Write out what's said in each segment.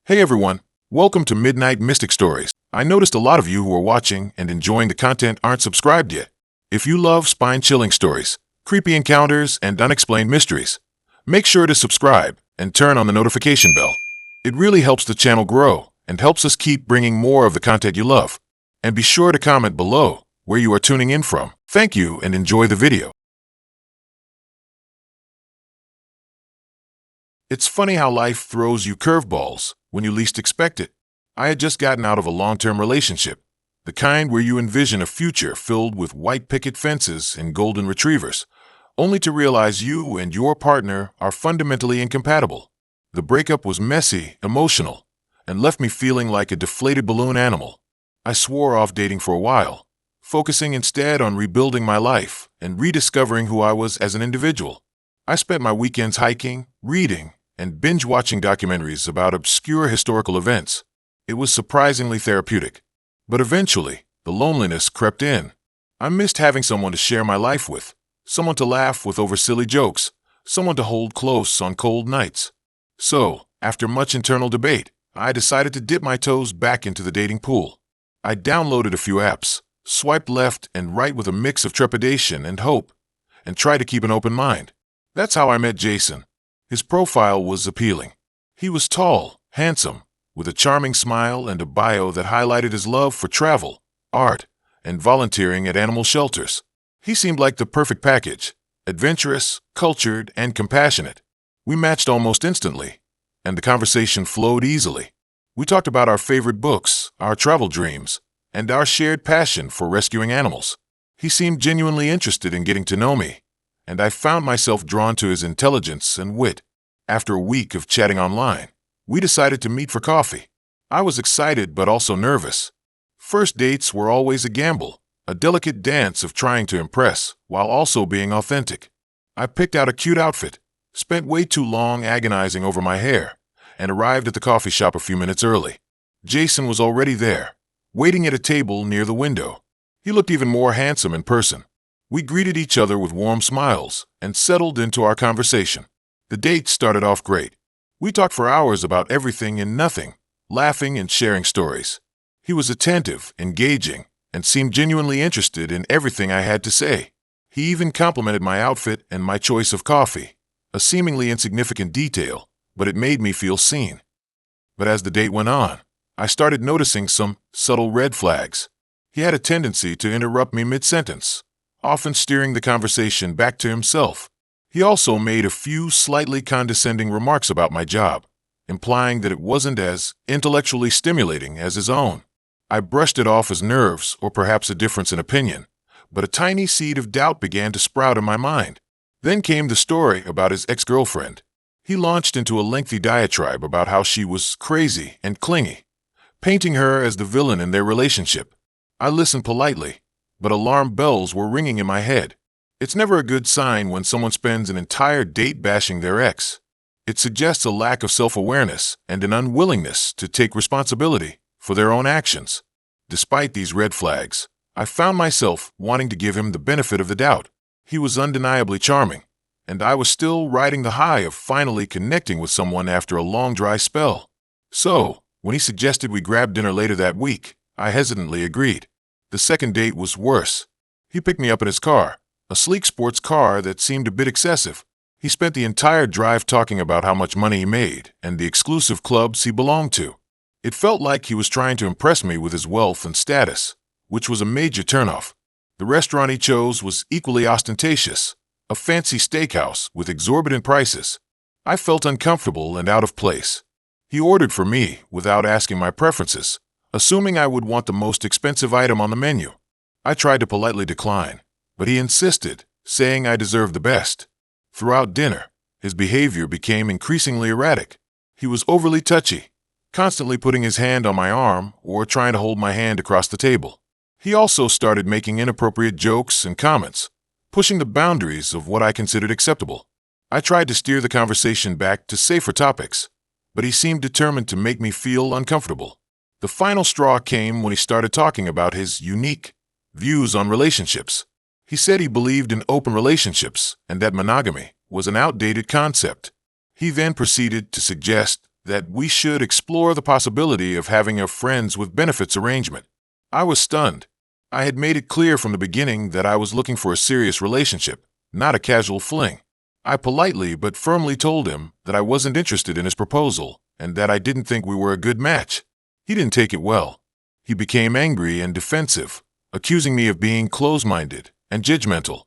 Hey everyone, welcome to Midnight Mystic Stories. I noticed a lot of you who are watching and enjoying the content aren't subscribed yet. If you love spine-chilling stories, creepy encounters, and unexplained mysteries, make sure to subscribe and turn on the notification bell. It really helps the channel grow and helps us keep bringing more of the content you love. And be sure to comment below where you are tuning in from. Thank you and enjoy the video. It's funny how life throws you curveballs when you least expect it. I had just gotten out of a long-term relationship, the kind where you envision a future filled with white picket fences and golden retrievers, only to realize you and your partner are fundamentally incompatible. The breakup was messy, emotional, and left me feeling like a deflated balloon animal. I swore off dating for a while, focusing instead on rebuilding my life and rediscovering who I was as an individual. I spent my weekends hiking, reading, and binge-watching documentaries about obscure historical events. It was surprisingly therapeutic. But eventually, the loneliness crept in. I missed having someone to share my life with, someone to laugh with over silly jokes, someone to hold close on cold nights. So, after much internal debate, I decided to dip my toes back into the dating pool. I downloaded a few apps, swiped left and right with a mix of trepidation and hope, and tried to keep an open mind. That's how I met Jason. His profile was appealing. He was tall, handsome, with a charming smile and a bio that highlighted his love for travel, art, and volunteering at animal shelters. He seemed like the perfect package, adventurous, cultured, and compassionate. We matched almost instantly, and the conversation flowed easily. We talked about our favorite books, our travel dreams, and our shared passion for rescuing animals. He seemed genuinely interested in getting to know me, and I found myself drawn to his intelligence and wit. After a week of chatting online, we decided to meet for coffee. I was excited but also nervous. First dates were always a gamble, a delicate dance of trying to impress while also being authentic. I picked out a cute outfit, spent way too long agonizing over my hair, and arrived at the coffee shop a few minutes early. Jason was already there, waiting at a table near the window. He looked even more handsome in person. We greeted each other with warm smiles and settled into our conversation. The date started off great. We talked for hours about everything and nothing, laughing and sharing stories. He was attentive, engaging, and seemed genuinely interested in everything I had to say. He even complimented my outfit and my choice of coffee, a seemingly insignificant detail, but it made me feel seen. But as the date went on, I started noticing some subtle red flags. He had a tendency to interrupt me mid-sentence, often steering the conversation back to himself. He also made a few slightly condescending remarks about my job, implying that it wasn't as intellectually stimulating as his own. I brushed it off as nerves or perhaps a difference in opinion, but a tiny seed of doubt began to sprout in my mind. Then came the story about his ex-girlfriend. He launched into a lengthy diatribe about how she was crazy and clingy, painting her as the villain in their relationship. I listened politely, but alarm bells were ringing in my head. It's never a good sign when someone spends an entire date bashing their ex. It suggests a lack of self-awareness and an unwillingness to take responsibility for their own actions. Despite these red flags, I found myself wanting to give him the benefit of the doubt. He was undeniably charming, and I was still riding the high of finally connecting with someone after a long dry spell. So, when he suggested we grab dinner later that week, I hesitantly agreed. The second date was worse. He picked me up in his car, a sleek sports car that seemed a bit excessive. He spent the entire drive talking about how much money he made and the exclusive clubs he belonged to. It felt like he was trying to impress me with his wealth and status, which was a major turnoff. The restaurant he chose was equally ostentatious, a fancy steakhouse with exorbitant prices. I felt uncomfortable and out of place. He ordered for me without asking my preferences, assuming I would want the most expensive item on the menu. I tried to politely decline, but he insisted, saying I deserved the best. Throughout dinner, his behavior became increasingly erratic. He was overly touchy, constantly putting his hand on my arm or trying to hold my hand across the table. He also started making inappropriate jokes and comments, pushing the boundaries of what I considered acceptable. I tried to steer the conversation back to safer topics, but he seemed determined to make me feel uncomfortable. The final straw came when he started talking about his unique views on relationships. He said he believed in open relationships and that monogamy was an outdated concept. He then proceeded to suggest that we should explore the possibility of having a friends with benefits arrangement. I was stunned. I had made it clear from the beginning that I was looking for a serious relationship, not a casual fling. I politely but firmly told him that I wasn't interested in his proposal and that I didn't think we were a good match. He didn't take it well. He became angry and defensive, accusing me of being close-minded and judgmental.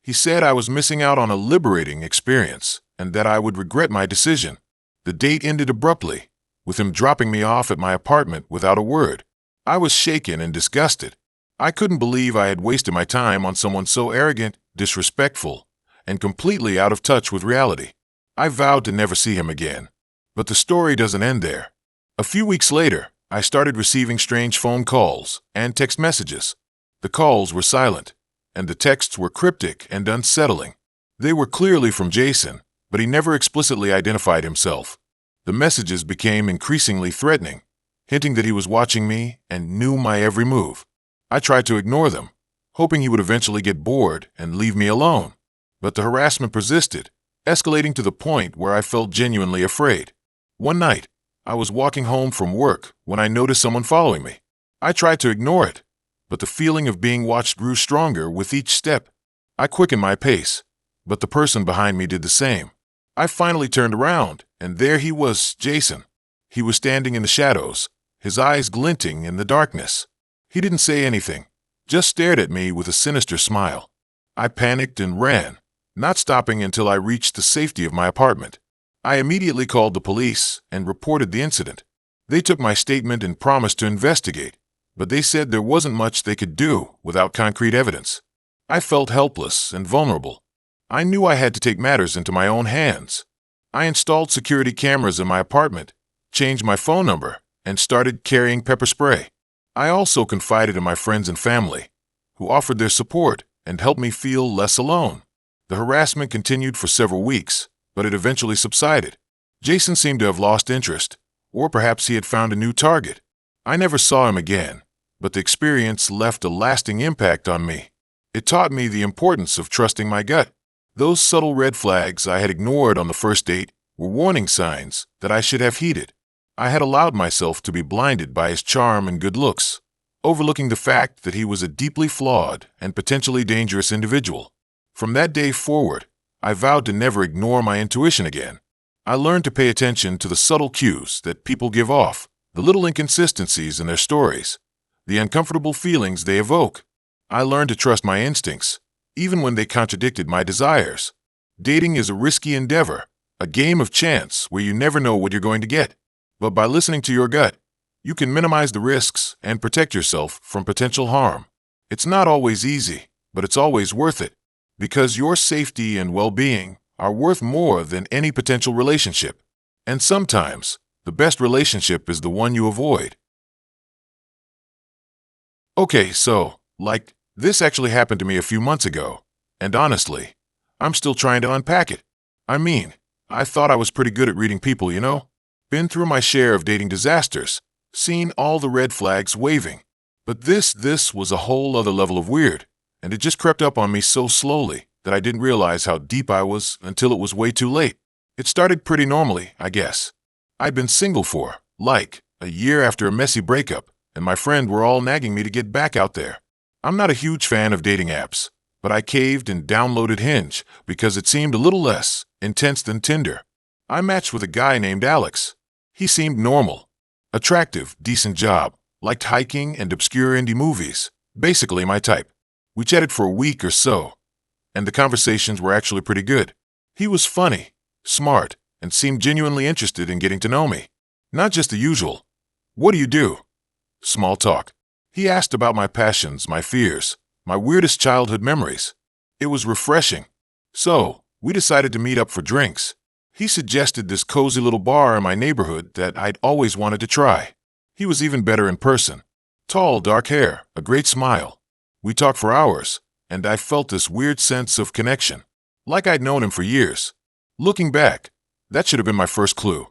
He said I was missing out on a liberating experience and that I would regret my decision. The date ended abruptly, with him dropping me off at my apartment without a word. I was shaken and disgusted. I couldn't believe I had wasted my time on someone so arrogant, disrespectful, and completely out of touch with reality. I vowed to never see him again. But the story doesn't end there. A few weeks later, I started receiving strange phone calls and text messages. The calls were silent, and the texts were cryptic and unsettling. They were clearly from Jason, but he never explicitly identified himself. The messages became increasingly threatening, hinting that he was watching me and knew my every move. I tried to ignore them, hoping he would eventually get bored and leave me alone. But the harassment persisted, escalating to the point where I felt genuinely afraid. One night, I was walking home from work when I noticed someone following me. I tried to ignore it, but the feeling of being watched grew stronger with each step. I quickened my pace, but the person behind me did the same. I finally turned around, and there he was, Jason. He was standing in the shadows, his eyes glinting in the darkness. He didn't say anything, just stared at me with a sinister smile. I panicked and ran, not stopping until I reached the safety of my apartment. I immediately called the police and reported the incident. They took my statement and promised to investigate, but they said there wasn't much they could do without concrete evidence. I felt helpless and vulnerable. I knew I had to take matters into my own hands. I installed security cameras in my apartment, changed my phone number, and started carrying pepper spray. I also confided in my friends and family, who offered their support and helped me feel less alone. The harassment continued for several weeks, but it eventually subsided. Jason seemed to have lost interest, or perhaps he had found a new target. I never saw him again, but the experience left a lasting impact on me. It taught me the importance of trusting my gut. Those subtle red flags I had ignored on the first date were warning signs that I should have heeded. I had allowed myself to be blinded by his charm and good looks, overlooking the fact that he was a deeply flawed and potentially dangerous individual. From that day forward, I vowed to never ignore my intuition again. I learned to pay attention to the subtle cues that people give off, the little inconsistencies in their stories, the uncomfortable feelings they evoke. I learned to trust my instincts, even when they contradicted my desires. Dating is a risky endeavor, a game of chance where you never know what you're going to get. But by listening to your gut, you can minimize the risks and protect yourself from potential harm. It's not always easy, but it's always worth it, because your safety and well-being are worth more than any potential relationship. And sometimes, the best relationship is the one you avoid. Okay, so, this actually happened to me a few months ago, and honestly, I'm still trying to unpack it. I mean, I thought I was pretty good at reading people, you know? Been through my share of dating disasters, seen all the red flags waving. But this was a whole other level of weird, and it just crept up on me so slowly that I didn't realize how deep I was until it was way too late. It started pretty normally, I guess. I'd been single for, a year after a messy breakup, and my friend were all nagging me to get back out there. I'm not a huge fan of dating apps, but I caved and downloaded Hinge because it seemed a little less intense than Tinder. I matched with a guy named Alex. He seemed normal, attractive, decent job, liked hiking and obscure indie movies, basically my type. We chatted for a week or so, and the conversations were actually pretty good. He was funny, smart, and seemed genuinely interested in getting to know me. Not just the usual, "What do you do?" small talk. He asked about my passions, my fears, my weirdest childhood memories. It was refreshing. So, we decided to meet up for drinks. He suggested this cozy little bar in my neighborhood that I'd always wanted to try. He was even better in person. Tall, dark hair, a great smile. We talked for hours, and I felt this weird sense of connection, like I'd known him for years. Looking back, that should have been my first clue.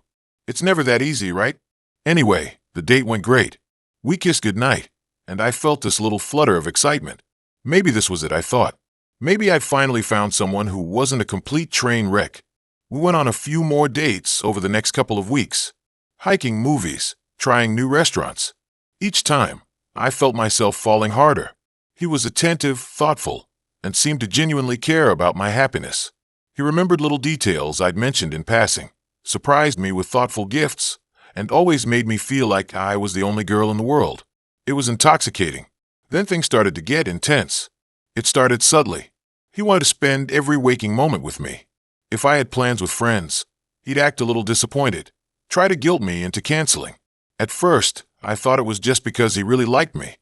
It's never that easy, right? Anyway, the date went great. We kissed goodnight, and I felt this little flutter of excitement. Maybe this was it, I thought. Maybe I'd finally found someone who wasn't a complete train wreck. We went on a few more dates over the next couple of weeks, hiking, movies, trying new restaurants. Each time, I felt myself falling harder. He was attentive, thoughtful, and seemed to genuinely care about my happiness. He remembered little details I'd mentioned in passing, surprised me with thoughtful gifts, and always made me feel like I was the only girl in the world. It was intoxicating. Then things started to get intense. It started subtly. He wanted to spend every waking moment with me. If I had plans with friends, he'd act a little disappointed, try to guilt me into canceling. At first, I thought it was just because he really liked me,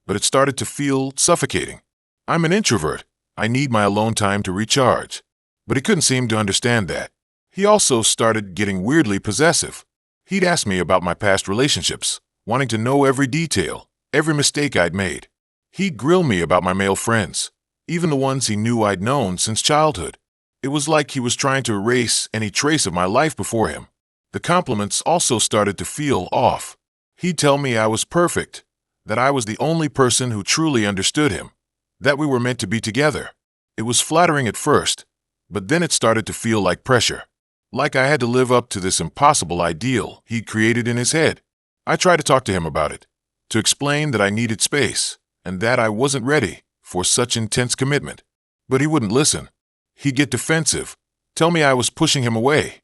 but it started to feel suffocating. I'm an introvert. I need my alone time to recharge. But he couldn't seem to understand that. He also started getting weirdly possessive. He'd ask me about my past relationships, wanting to know every detail, every mistake I'd made. He'd grill me about my male friends, even the ones he knew I'd known since childhood. It was like he was trying to erase any trace of my life before him. The compliments also started to feel off. He'd tell me I was perfect, that I was the only person who truly understood him, that we were meant to be together. It was flattering at first, but then it started to feel like pressure, like I had to live up to this impossible ideal he'd created in his head. I tried to talk to him about it, to explain that I needed space and that I wasn't ready for such intense commitment. But he wouldn't listen. He'd get defensive, tell me I was pushing him away,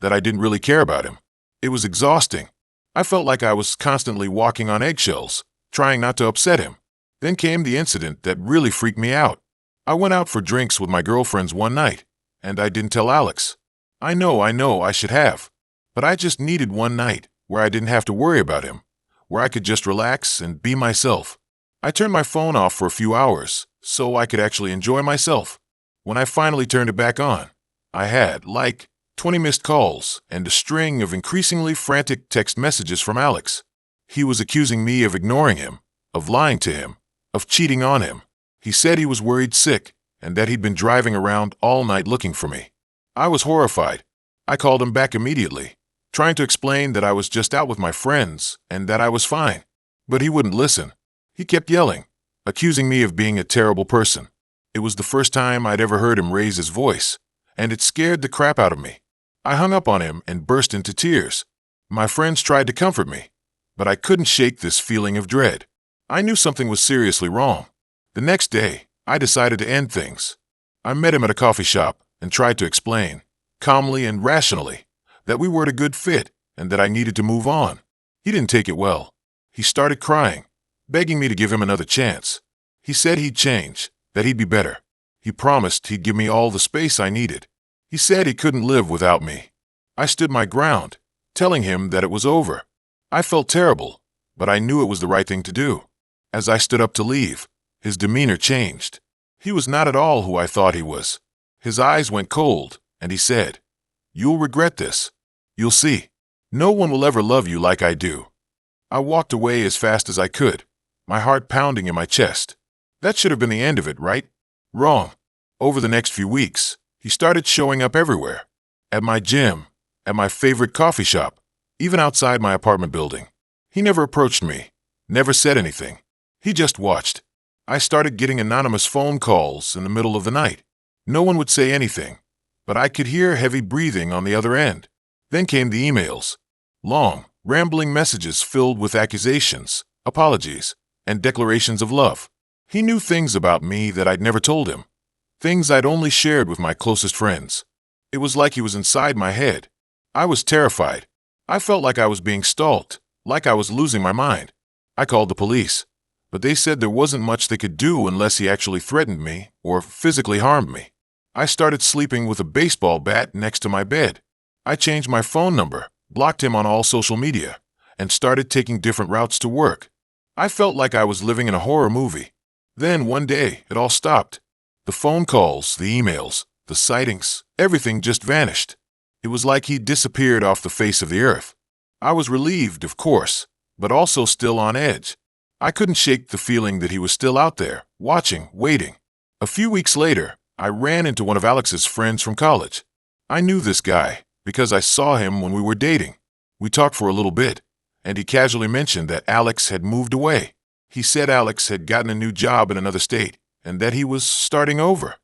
that I didn't really care about him. It was exhausting. I felt like I was constantly walking on eggshells, trying not to upset him. Then came the incident that really freaked me out. I went out for drinks with my girlfriends one night, and I didn't tell Alex. I know I should have. But I just needed one night where I didn't have to worry about him, where I could just relax and be myself. I turned my phone off for a few hours so I could actually enjoy myself. When I finally turned it back on, I had, 20 missed calls and a string of increasingly frantic text messages from Alex. He was accusing me of ignoring him, of lying to him, of cheating on him. He said he was worried sick and that he'd been driving around all night looking for me. I was horrified. I called him back immediately, trying to explain that I was just out with my friends and that I was fine. But he wouldn't listen. He kept yelling, accusing me of being a terrible person. It was the first time I'd ever heard him raise his voice, and it scared the crap out of me. I hung up on him and burst into tears. My friends tried to comfort me, but I couldn't shake this feeling of dread. I knew something was seriously wrong. The next day, I decided to end things. I met him at a coffee shop and tried to explain, calmly and rationally, that we weren't a good fit and that I needed to move on. He didn't take it well. He started crying, begging me to give him another chance. He said he'd change, that he'd be better. He promised he'd give me all the space I needed. He said he couldn't live without me. I stood my ground, telling him that it was over. I felt terrible, but I knew it was the right thing to do. As I stood up to leave, his demeanor changed. He was not at all who I thought he was. His eyes went cold, and he said, "You'll regret this. You'll see. No one will ever love you like I do." I walked away as fast as I could, my heart pounding in my chest. That should have been the end of it, right? Wrong. Over the next few weeks, he started showing up everywhere. At my gym, at my favorite coffee shop, even outside my apartment building. He never approached me, never said anything. He just watched. I started getting anonymous phone calls in the middle of the night. No one would say anything, but I could hear heavy breathing on the other end. Then came the emails. Long, rambling messages filled with accusations, apologies, and declarations of love. He knew things about me that I'd never told him, things I'd only shared with my closest friends. It was like he was inside my head. I was terrified. I felt like I was being stalked, like I was losing my mind. I called the police, but they said there wasn't much they could do unless he actually threatened me or physically harmed me. I started sleeping with a baseball bat next to my bed. I changed my phone number, blocked him on all social media, and started taking different routes to work. I felt like I was living in a horror movie. Then one day, it all stopped. The phone calls, the emails, the sightings, everything just vanished. It was like he'd disappeared off the face of the earth. I was relieved, of course, but also still on edge. I couldn't shake the feeling that he was still out there, watching, waiting. A few weeks later, I ran into one of Alex's friends from college. I knew this guy because I saw him when we were dating. We talked for a little bit, and he casually mentioned that Alex had moved away. He said Alex had gotten a new job in another state and that he was starting over.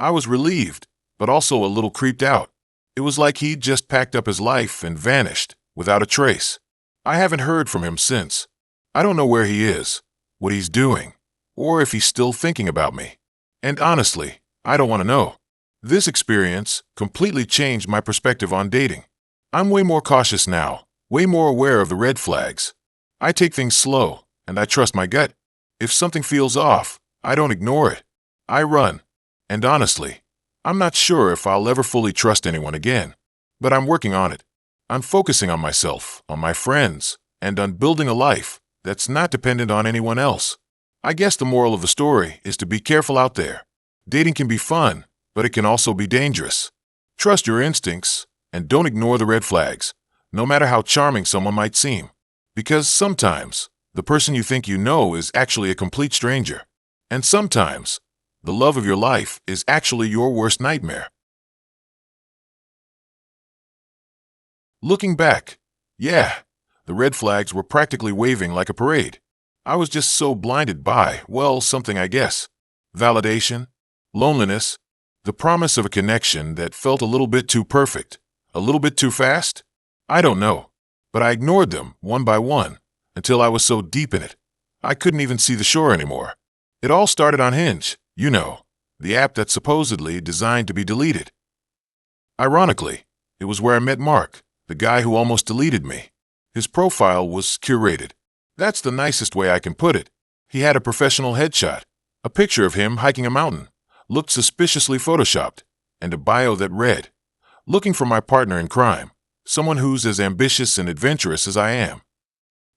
I was relieved, but also a little creeped out. It was like he'd just packed up his life and vanished, without a trace. I haven't heard from him since. I don't know where he is, what he's doing, or if he's still thinking about me. And honestly, I don't want to know. This experience completely changed my perspective on dating. I'm way more cautious now, way more aware of the red flags. I take things slow, and I trust my gut. If something feels off, I don't ignore it. I run. And honestly, I'm not sure if I'll ever fully trust anyone again. But I'm working on it. I'm focusing on myself, on my friends, and on building a life that's not dependent on anyone else. I guess the moral of the story is to be careful out there. Dating can be fun, but it can also be dangerous. Trust your instincts, and don't ignore the red flags, no matter how charming someone might seem. Because sometimes, the person you think you know is actually a complete stranger. And sometimes, the love of your life is actually your worst nightmare. Looking back, yeah, the red flags were practically waving like a parade. I was just so blinded by, well, something I guess. Validation, loneliness, the promise of a connection that felt a little bit too perfect, a little bit too fast. I don't know, but I ignored them one by one until I was so deep in it, I couldn't even see the shore anymore. It all started on Hinge, you know, the app that's supposedly designed to be deleted. Ironically, it was where I met Mark, the guy who almost deleted me. His profile was curated. That's the nicest way I can put it. He had a professional headshot, a picture of him hiking a mountain, looked suspiciously photoshopped, and a bio that read, "Looking for my partner in crime, someone who's as ambitious and adventurous as I am."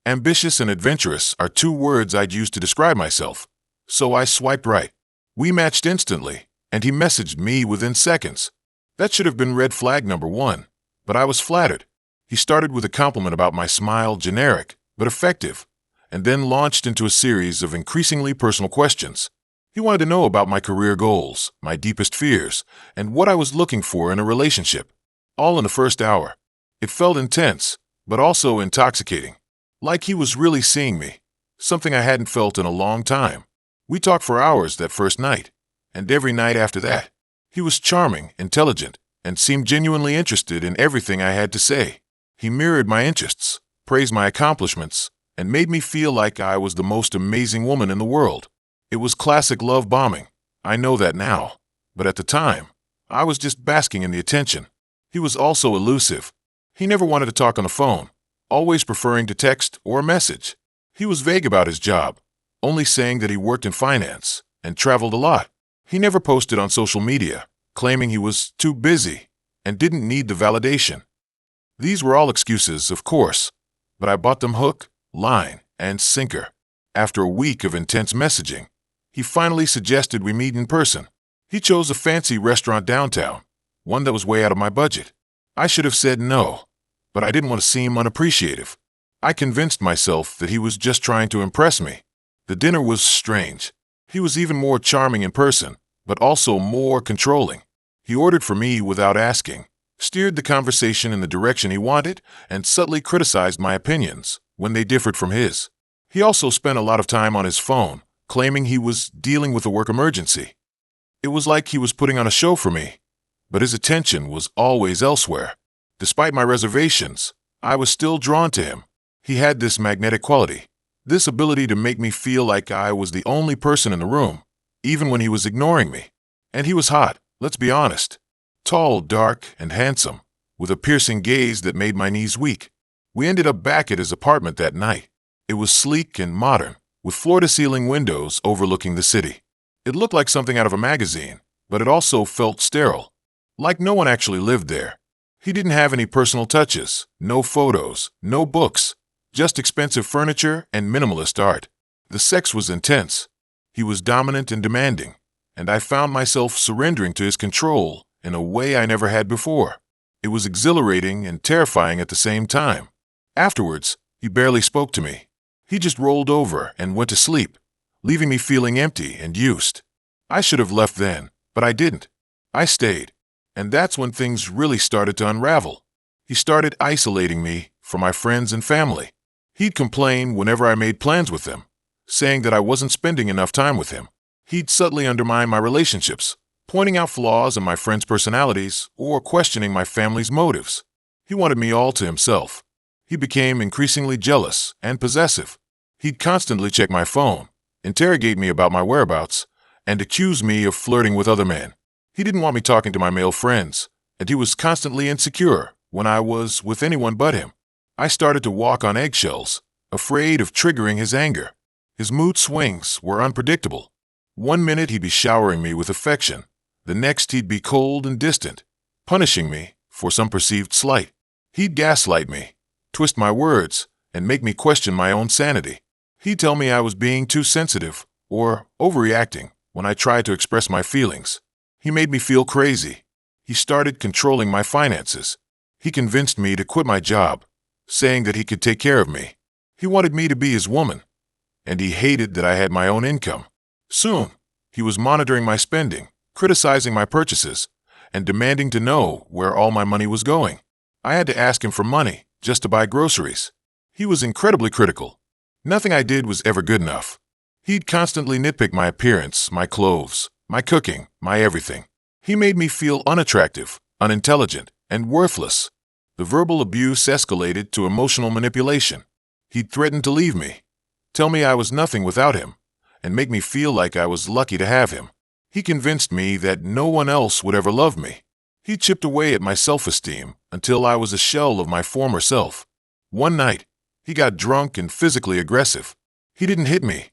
Ambitious and adventurous are two words I'd use to describe myself. So I swiped right. We matched instantly, and he messaged me within seconds. That should have been red flag number one, but I was flattered. He started with a compliment about my smile, generic, but effective, and then launched into a series of increasingly personal questions. He wanted to know about my career goals, my deepest fears, and what I was looking for in a relationship, all in the first hour. It felt intense, but also intoxicating. Like he was really seeing me, something I hadn't felt in a long time. We talked for hours that first night, and every night after that. He was charming, intelligent, and seemed genuinely interested in everything I had to say. He mirrored my interests, praised my accomplishments, and made me feel like I was the most amazing woman in the world. It was classic love bombing. I know that now. But at the time, I was just basking in the attention. He was also elusive. He never wanted to talk on the phone, always preferring to text or message. He was vague about his job, only saying that he worked in finance and traveled a lot. He never posted on social media, claiming he was too busy and didn't need the validation. These were all excuses, of course, but I bought them hook, line, and sinker. After a week of intense messaging, he finally suggested we meet in person. He chose a fancy restaurant downtown, one that was way out of my budget. I should have said no, but I didn't want to seem unappreciative. I convinced myself that he was just trying to impress me. The dinner was strange. He was even more charming in person, but also more controlling. He ordered for me without asking, steered the conversation in the direction he wanted, and subtly criticized my opinions when they differed from his. He also spent a lot of time on his phone, claiming he was dealing with a work emergency. It was like he was putting on a show for me, but his attention was always elsewhere. Despite my reservations, I was still drawn to him. He had this magnetic quality, this ability to make me feel like I was the only person in the room, even when he was ignoring me. And he was hot, let's be honest. Tall, dark, and handsome, with a piercing gaze that made my knees weak. We ended up back at his apartment that night. It was sleek and modern, with floor-to-ceiling windows overlooking the city. It looked like something out of a magazine, but it also felt sterile, like no one actually lived there. He didn't have any personal touches, no photos, no books, just expensive furniture and minimalist art. The sex was intense. He was dominant and demanding, and I found myself surrendering to his control in a way I never had before. It was exhilarating and terrifying at the same time. Afterwards, he barely spoke to me. He just rolled over and went to sleep, leaving me feeling empty and used. I should have left then, but I didn't. I stayed. And that's when things really started to unravel. He started isolating me from my friends and family. He'd complain whenever I made plans with them, saying that I wasn't spending enough time with him. He'd subtly undermine my relationships, pointing out flaws in my friends' personalities or questioning my family's motives. He wanted me all to himself. He became increasingly jealous and possessive. He'd constantly check my phone, interrogate me about my whereabouts, and accuse me of flirting with other men. He didn't want me talking to my male friends, and he was constantly insecure when I was with anyone but him. I started to walk on eggshells, afraid of triggering his anger. His mood swings were unpredictable. One minute he'd be showering me with affection. The next he'd be cold and distant, punishing me for some perceived slight. He'd gaslight me, twist my words, and make me question my own sanity. He'd tell me I was being too sensitive or overreacting when I tried to express my feelings. He made me feel crazy. He started controlling my finances. He convinced me to quit my job, saying that he could take care of me. He wanted me to be his woman, and he hated that I had my own income. Soon, he was monitoring my spending, criticizing my purchases, and demanding to know where all my money was going. I had to ask him for money just to buy groceries. He was incredibly critical. Nothing I did was ever good enough. He'd constantly nitpick my appearance, my clothes, my cooking, my everything. He made me feel unattractive, unintelligent, and worthless. The verbal abuse escalated to emotional manipulation. He'd threaten to leave me, tell me I was nothing without him, and make me feel like I was lucky to have him. He convinced me that no one else would ever love me. He chipped away at my self-esteem until I was a shell of my former self. One night, he got drunk and physically aggressive. He didn't hit me,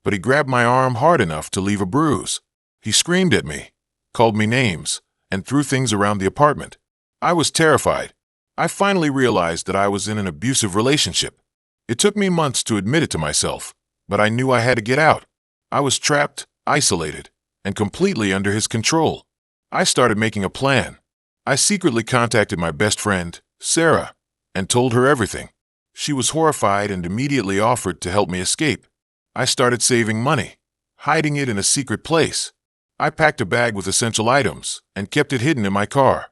but he grabbed my arm hard enough to leave a bruise. He screamed at me, called me names, and threw things around the apartment. I was terrified. I finally realized that I was in an abusive relationship. It took me months to admit it to myself, but I knew I had to get out. I was trapped, isolated, and completely under his control. I started making a plan. I secretly contacted my best friend, Sarah, and told her everything. She was horrified and immediately offered to help me escape. I started saving money, hiding it in a secret place. I packed a bag with essential items and kept it hidden in my car.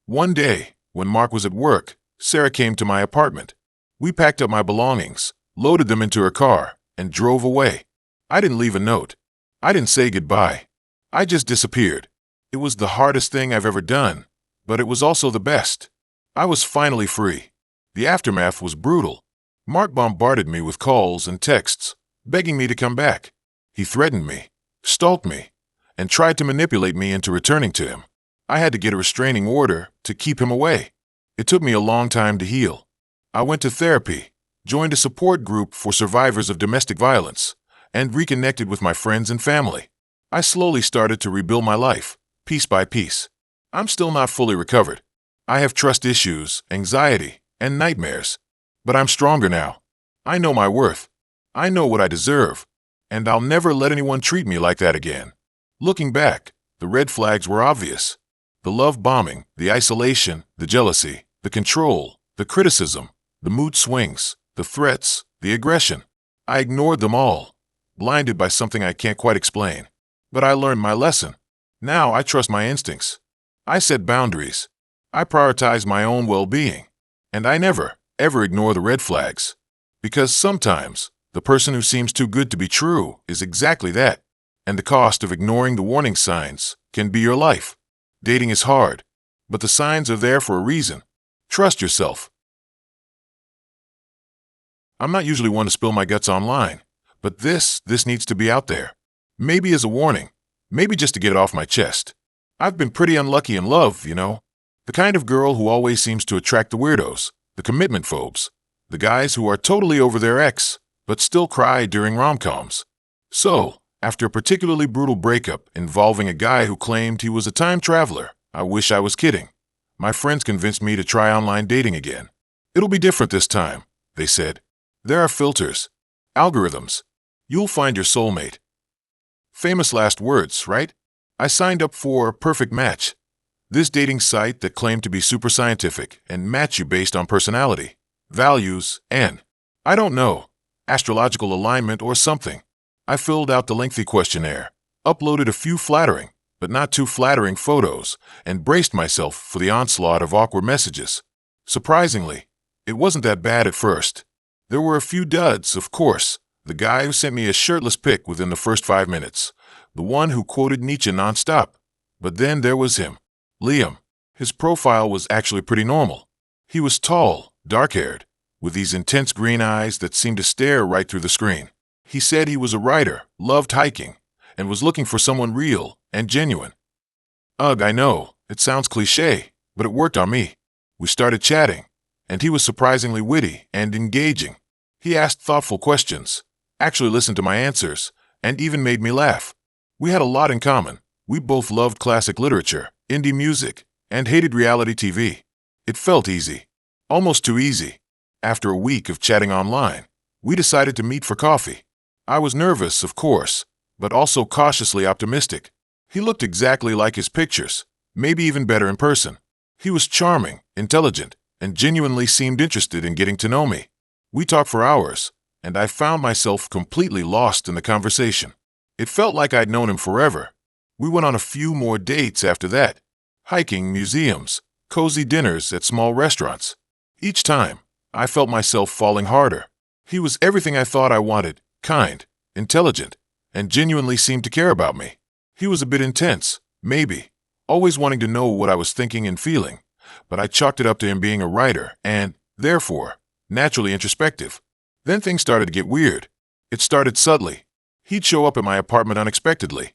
One day, when Mark was at work, Sarah came to my apartment. We packed up my belongings, loaded them into her car, and drove away. I didn't leave a note. I didn't say goodbye. I just disappeared. It was the hardest thing I've ever done, but it was also the best. I was finally free. The aftermath was brutal. Mark bombarded me with calls and texts, begging me to come back. He threatened me, stalked me, and tried to manipulate me into returning to him. I had to get a restraining order to keep him away. It took me a long time to heal. I went to therapy, joined a support group for survivors of domestic violence, and reconnected with my friends and family. I slowly started to rebuild my life, piece by piece. I'm still not fully recovered. I have trust issues, anxiety, and nightmares. But I'm stronger now. I know my worth. I know what I deserve. And I'll never let anyone treat me like that again. Looking back, the red flags were obvious. The love bombing, the isolation, the jealousy, the control, the criticism, the mood swings, the threats, the aggression. I ignored them all, blinded by something I can't quite explain. But I learned my lesson. Now I trust my instincts. I set boundaries. I prioritize my own well-being. And I never, ever ignore the red flags. Because sometimes, the person who seems too good to be true is exactly that. And the cost of ignoring the warning signs can be your life. Dating is hard, but the signs are there for a reason. Trust yourself. I'm not usually one to spill my guts online, but this needs to be out there. Maybe as a warning, maybe just to get it off my chest. I've been pretty unlucky in love, you know. The kind of girl who always seems to attract the weirdos, the commitment phobes, the guys who are totally over their ex, but still cry during rom-coms. So, after a particularly brutal breakup involving a guy who claimed he was a time traveler, I wish I was kidding. My friends convinced me to try online dating again. It'll be different this time, they said. There are filters, algorithms. You'll find your soulmate. Famous last words, right? I signed up for Perfect Match, this dating site that claimed to be super scientific and match you based on personality, values, and, I don't know, astrological alignment or something. I filled out the lengthy questionnaire, uploaded a few flattering, but not too flattering photos, and braced myself for the onslaught of awkward messages. Surprisingly, it wasn't that bad at first. There were a few duds, of course. The guy who sent me a shirtless pic within the first 5 minutes. The one who quoted Nietzsche nonstop. But then there was him. Liam. His profile was actually pretty normal. He was tall, dark-haired, with these intense green eyes that seemed to stare right through the screen. He said he was a writer, loved hiking, and was looking for someone real and genuine. Ugh, I know, it sounds cliché, but it worked on me. We started chatting, and he was surprisingly witty and engaging. He asked thoughtful questions, actually listened to my answers, and even made me laugh. We had a lot in common. We both loved classic literature, indie music, and hated reality TV. It felt easy. Almost too easy. After a week of chatting online, we decided to meet for coffee. I was nervous, of course, but also cautiously optimistic. He looked exactly like his pictures, maybe even better in person. He was charming, intelligent, and genuinely seemed interested in getting to know me. We talked for hours, and I found myself completely lost in the conversation. It felt like I'd known him forever. We went on a few more dates after that. Hiking, museums, cozy dinners at small restaurants. Each time, I felt myself falling harder. He was everything I thought I wanted, kind, intelligent, and genuinely seemed to care about me. He was a bit intense, maybe, always wanting to know what I was thinking and feeling, but I chalked it up to him being a writer and, therefore, naturally introspective. Then things started to get weird. It started subtly. He'd show up at my apartment unexpectedly,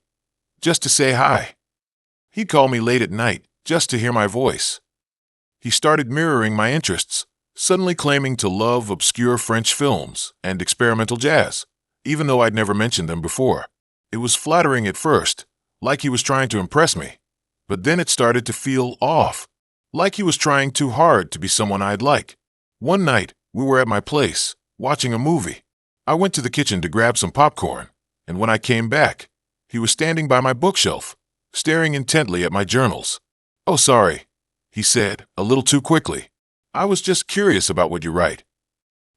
just to say hi. He'd call me late at night, just to hear my voice. He started mirroring my interests, suddenly claiming to love obscure French films and experimental jazz, even though I'd never mentioned them before. It was flattering at first, like he was trying to impress me, but then it started to feel off, like he was trying too hard to be someone I'd like. One night, we were at my place, watching a movie. I went to the kitchen to grab some popcorn, and when I came back, he was standing by my bookshelf, staring intently at my journals. "Oh, sorry," he said, a little too quickly. "I was just curious about what you write."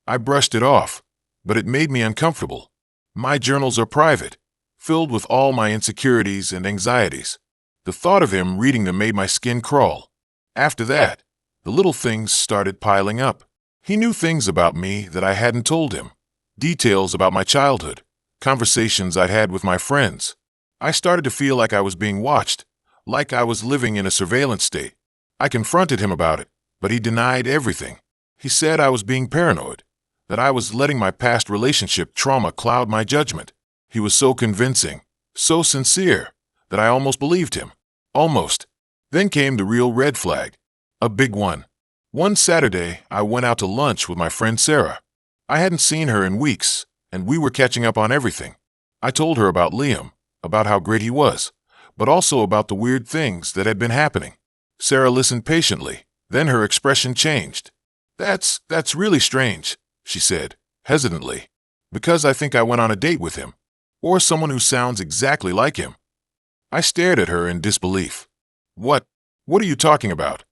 I brushed it off, but it made me uncomfortable. My journals are private, filled with all my insecurities and anxieties. The thought of him reading them made my skin crawl. After that, the little things started piling up. He knew things about me that I hadn't told him, details about my childhood, conversations I'd had with my friends. I started to feel like I was being watched, like I was living in a surveillance state. I confronted him about it, but he denied everything. He said I was being paranoid, that I was letting my past relationship trauma cloud my judgment. He was so convincing, so sincere, that I almost believed him. Almost. Then came the real red flag. A big one. One Saturday, I went out to lunch with my friend Sarah. I hadn't seen her in weeks, and we were catching up on everything. I told her about Liam, about how great he was, but also about the weird things that had been happening. Sarah listened patiently, then her expression changed. That's really strange," she said, hesitantly, "because I think I went on a date with him, or someone who sounds exactly like him." I stared at her in disbelief. What are you talking about?"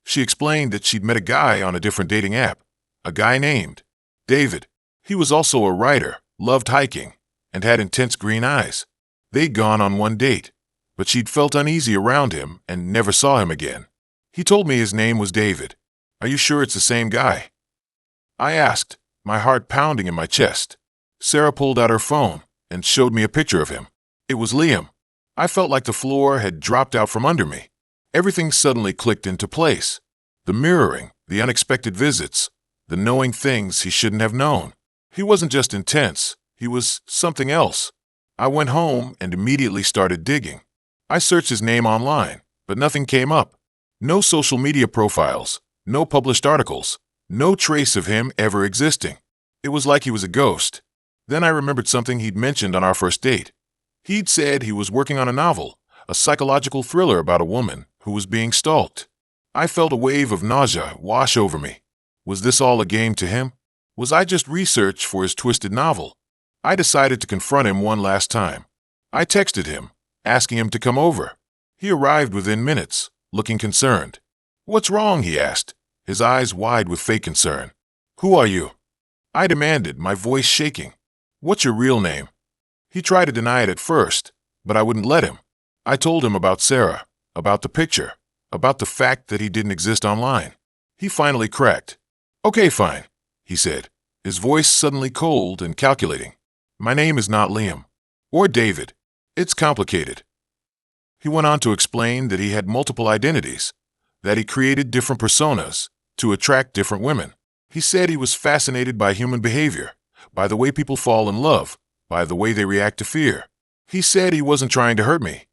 She explained that she'd met a guy on a different dating app, a guy named David. He was also a writer, loved hiking, and had intense green eyes. They'd gone on one date, but she'd felt uneasy around him and never saw him again. He told me his name was David. "Are you sure it's the same guy?" I asked, my heart pounding in my chest. Sarah pulled out her phone and showed me a picture of him. It was Liam. I felt like the floor had dropped out from under me. Everything suddenly clicked into place. The mirroring, the unexpected visits, the knowing things he shouldn't have known. He wasn't just intense, he was something else. I went home and immediately started digging. I searched his name online, but nothing came up. No social media profiles, no published articles, no trace of him ever existing. It was like he was a ghost. Then I remembered something he'd mentioned on our first date. He'd said he was working on a novel, a psychological thriller about a woman who was being stalked. I felt a wave of nausea wash over me. Was this all a game to him? Was I just research for his twisted novel? I decided to confront him one last time. I texted him, asking him to come over. He arrived within minutes, looking concerned. "What's wrong?" he asked, his eyes wide with fake concern. "Who are you?" I demanded, my voice shaking. "What's your real name?" He tried to deny it at first, but I wouldn't let him. I told him about Sarah, about the picture, about the fact that he didn't exist online. He finally cracked. "Okay, fine," he said, his voice suddenly cold and calculating. "My name is not Liam. Or David. It's complicated." He went on to explain that he had multiple identities, that he created different personas to attract different women. He said he was fascinated by human behavior, by the way people fall in love, by the way they react to fear. He said he wasn't trying to hurt me,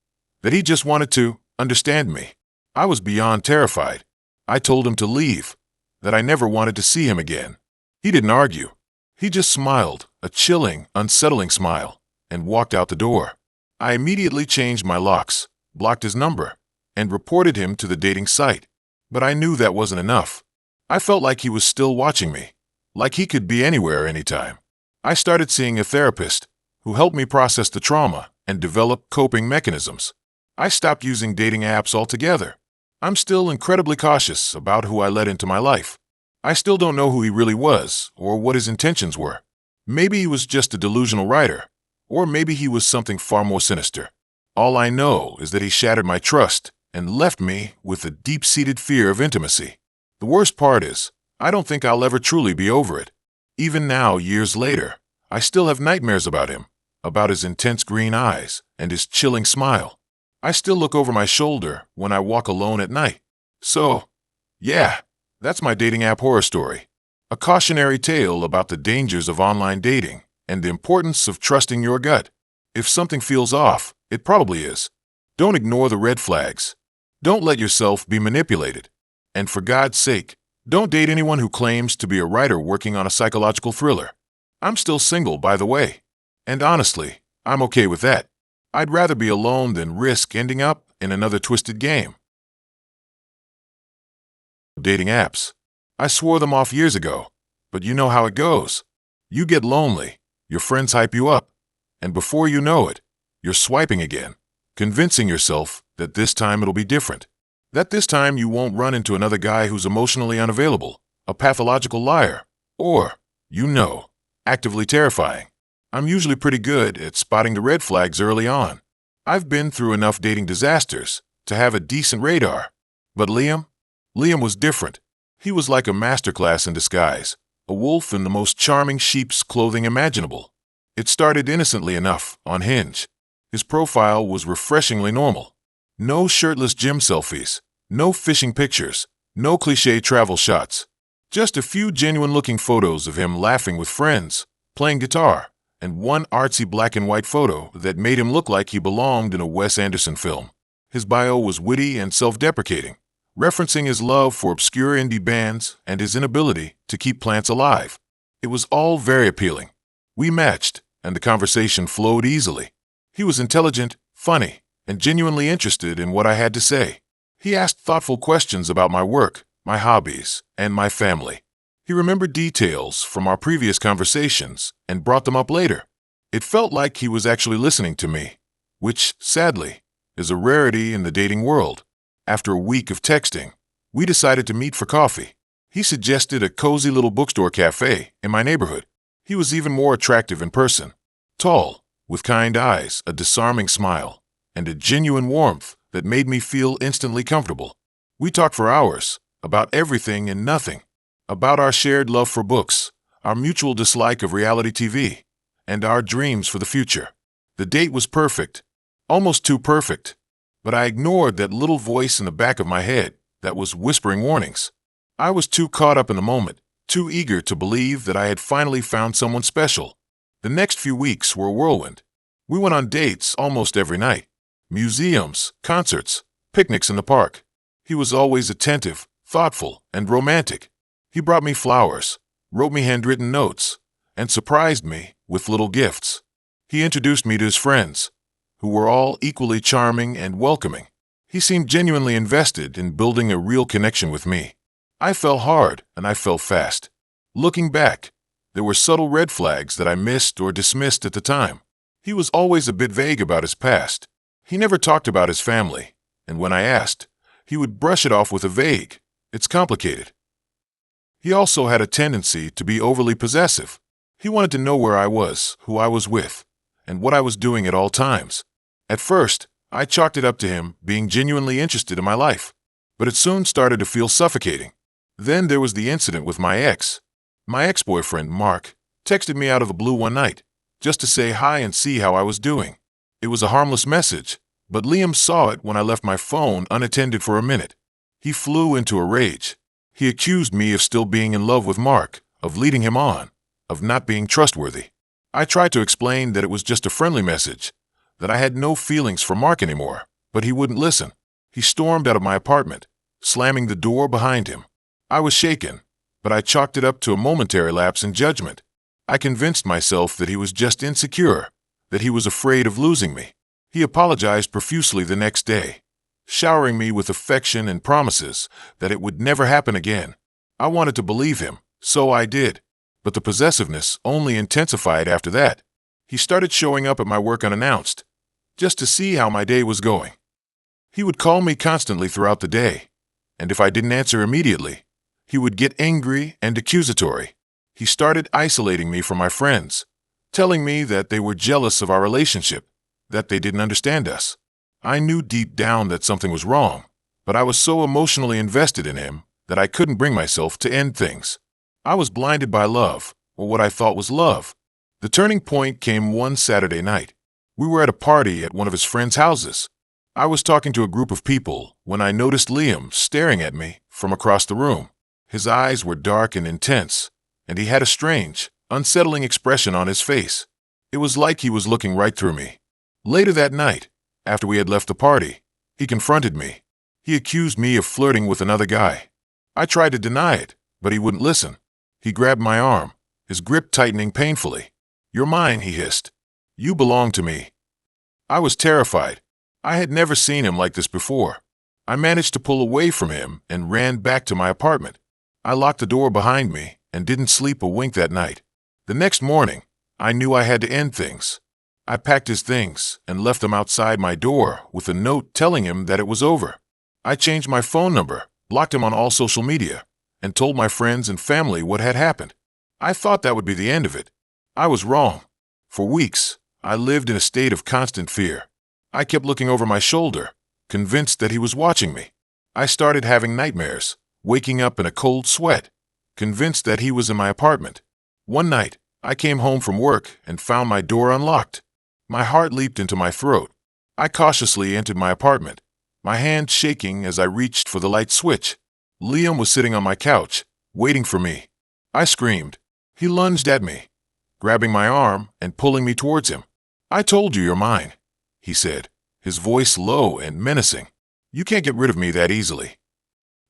that he just wanted to understand me. I was beyond terrified. I told him to leave, that I never wanted to see him again. He didn't argue. He just smiled, a chilling, unsettling smile, and walked out the door. I immediately changed my locks, blocked his number, and reported him to the dating site. But I knew that wasn't enough. I felt like he was still watching me, like he could be anywhere anytime. I started seeing a therapist who helped me process the trauma and develop coping mechanisms. I stopped using dating apps altogether. I'm still incredibly cautious about who I let into my life. I still don't know who he really was or what his intentions were. Maybe he was just a delusional writer, or maybe he was something far more sinister. All I know is that he shattered my trust and left me with a deep-seated fear of intimacy. The worst part is, I don't think I'll ever truly be over it. Even now, years later, I still have nightmares about him, about his intense green eyes and his chilling smile. I still look over my shoulder when I walk alone at night. So, yeah, that's my dating app horror story. A cautionary tale about the dangers of online dating and the importance of trusting your gut. If something feels off, it probably is. Don't ignore the red flags. Don't let yourself be manipulated. And for God's sake, don't date anyone who claims to be a writer working on a psychological thriller. I'm still single, by the way. And honestly, I'm okay with that. I'd rather be alone than risk ending up in another twisted game. Dating apps. I swore them off years ago, but you know how it goes. You get lonely, your friends hype you up, and before you know it, you're swiping again, convincing yourself that this time it'll be different, that this time you won't run into another guy who's emotionally unavailable, a pathological liar, or, actively terrifying. I'm usually pretty good at spotting the red flags early on. I've been through enough dating disasters to have a decent radar. But Liam was different. He was like a masterclass in disguise, a wolf in the most charming sheep's clothing imaginable. It started innocently enough on Hinge. His profile was refreshingly normal. No shirtless gym selfies, no fishing pictures, no cliché travel shots. Just a few genuine-looking photos of him laughing with friends, playing guitar, and one artsy black and white photo that made him look like he belonged in a Wes Anderson film. His bio was witty and self-deprecating, referencing his love for obscure indie bands and his inability to keep plants alive. It was all very appealing. We matched, and the conversation flowed easily. He was intelligent, funny, and genuinely interested in what I had to say. He asked thoughtful questions about my work, my hobbies, and my family. He remembered details from our previous conversations and brought them up later. It felt like he was actually listening to me, which, sadly, is a rarity in the dating world. After a week of texting, we decided to meet for coffee. He suggested a cozy little bookstore cafe in my neighborhood. He was even more attractive in person. Tall, with kind eyes, a disarming smile, and a genuine warmth that made me feel instantly comfortable. We talked for hours, about everything and nothing. About our shared love for books, our mutual dislike of reality TV, and our dreams for the future. The date was perfect, almost too perfect, but I ignored that little voice in the back of my head that was whispering warnings. I was too caught up in the moment, too eager to believe that I had finally found someone special. The next few weeks were a whirlwind. We went on dates almost every night. Museums, concerts, picnics in the park. He was always attentive, thoughtful, and romantic. He brought me flowers, wrote me handwritten notes, and surprised me with little gifts. He introduced me to his friends, who were all equally charming and welcoming. He seemed genuinely invested in building a real connection with me. I fell hard and I fell fast. Looking back, there were subtle red flags that I missed or dismissed at the time. He was always a bit vague about his past. He never talked about his family, and when I asked, he would brush it off with a vague, "It's complicated." He also had a tendency to be overly possessive. He wanted to know where I was, who I was with, and what I was doing at all times. At first, I chalked it up to him being genuinely interested in my life, but it soon started to feel suffocating. Then there was the incident with my ex. My ex-boyfriend, Mark, texted me out of the blue one night, just to say hi and see how I was doing. It was a harmless message, But Liam saw it when I left my phone unattended for a minute. He flew into a rage. He accused me of still being in love with Mark, of leading him on, of not being trustworthy. I tried to explain that it was just a friendly message, that I had no feelings for Mark anymore, but he wouldn't listen. He stormed out of my apartment, slamming the door behind him. I was shaken, but I chalked it up to a momentary lapse in judgment. I convinced myself that he was just insecure, that he was afraid of losing me. He apologized profusely the next day, showering me with affection and promises that it would never happen again. I wanted to believe him, so I did. But the possessiveness only intensified after that. He started showing up at my work unannounced, just to see how my day was going. He would call me constantly throughout the day, and if I didn't answer immediately, he would get angry and accusatory. He started isolating me from my friends, telling me that they were jealous of our relationship, that they didn't understand us. I knew deep down that something was wrong, but I was so emotionally invested in him that I couldn't bring myself to end things. I was blinded by love, or what I thought was love. The turning point came one Saturday night. We were at a party at one of his friends' houses. I was talking to a group of people when I noticed Liam staring at me from across the room. His eyes were dark and intense, and he had a strange, unsettling expression on his face. It was like he was looking right through me. Later that night, after we had left the party, he confronted me. He accused me of flirting with another guy. I tried to deny it, but he wouldn't listen. He grabbed my arm, his grip tightening painfully. "You're mine," he hissed. "You belong to me." I was terrified. I had never seen him like this before. I managed to pull away from him and ran back to my apartment. I locked the door behind me and didn't sleep a wink that night. The next morning, I knew I had to end things. I packed his things and left them outside my door with a note telling him that it was over. I changed my phone number, blocked him on all social media, and told my friends and family what had happened. I thought that would be the end of it. I was wrong. For weeks, I lived in a state of constant fear. I kept looking over my shoulder, convinced that he was watching me. I started having nightmares, waking up in a cold sweat, convinced that he was in my apartment. One night, I came home from work and found my door unlocked. My heart leaped into my throat. I cautiously entered my apartment, my hand shaking as I reached for the light switch. Liam was sitting on my couch, waiting for me. I screamed. He lunged at me, grabbing my arm and pulling me towards him. "I told you you're mine," he said, his voice low and menacing. "You can't get rid of me that easily."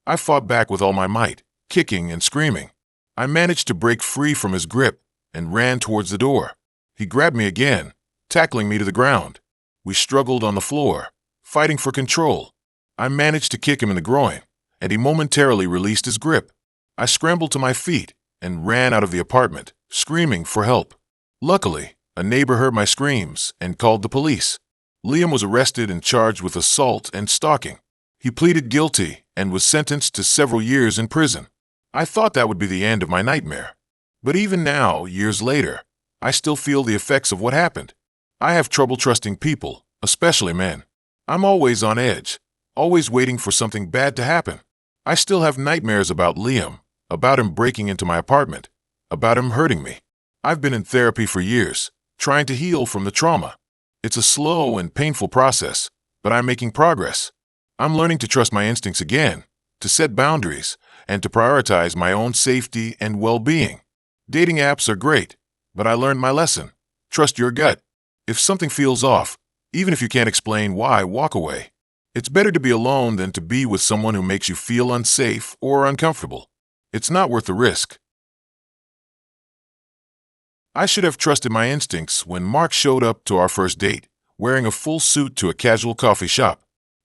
I fought back with all my might, kicking and screaming. I managed to break free from his grip and ran towards the door. He grabbed me again, tackling me to the ground. We struggled on the floor, fighting for control. I managed to kick him in the groin, and he momentarily released his grip. I scrambled to my feet and ran out of the apartment, screaming for help. Luckily, a neighbor heard my screams and called the police. Liam was arrested and charged with assault and stalking. He pleaded guilty and was sentenced to several years in prison. I thought that would be the end of my nightmare. But even now, years later, I still feel the effects of what happened. I have trouble trusting people, especially men. I'm always on edge, always waiting for something bad to happen. I still have nightmares about Liam, about him breaking into my apartment, about him hurting me. I've been in therapy for years, trying to heal from the trauma. It's a slow and painful process, but I'm making progress. I'm learning to trust my instincts again, to set boundaries, and to prioritize my own safety and well-being. Dating apps are great, but I learned my lesson. Trust your gut. If something feels off, even if you can't explain why, walk away. It's better to be alone than to be with someone who makes you feel unsafe or uncomfortable. It's not worth the risk. I should have trusted my instincts when Mark showed up to our first date, wearing a full suit to a casual coffee shop.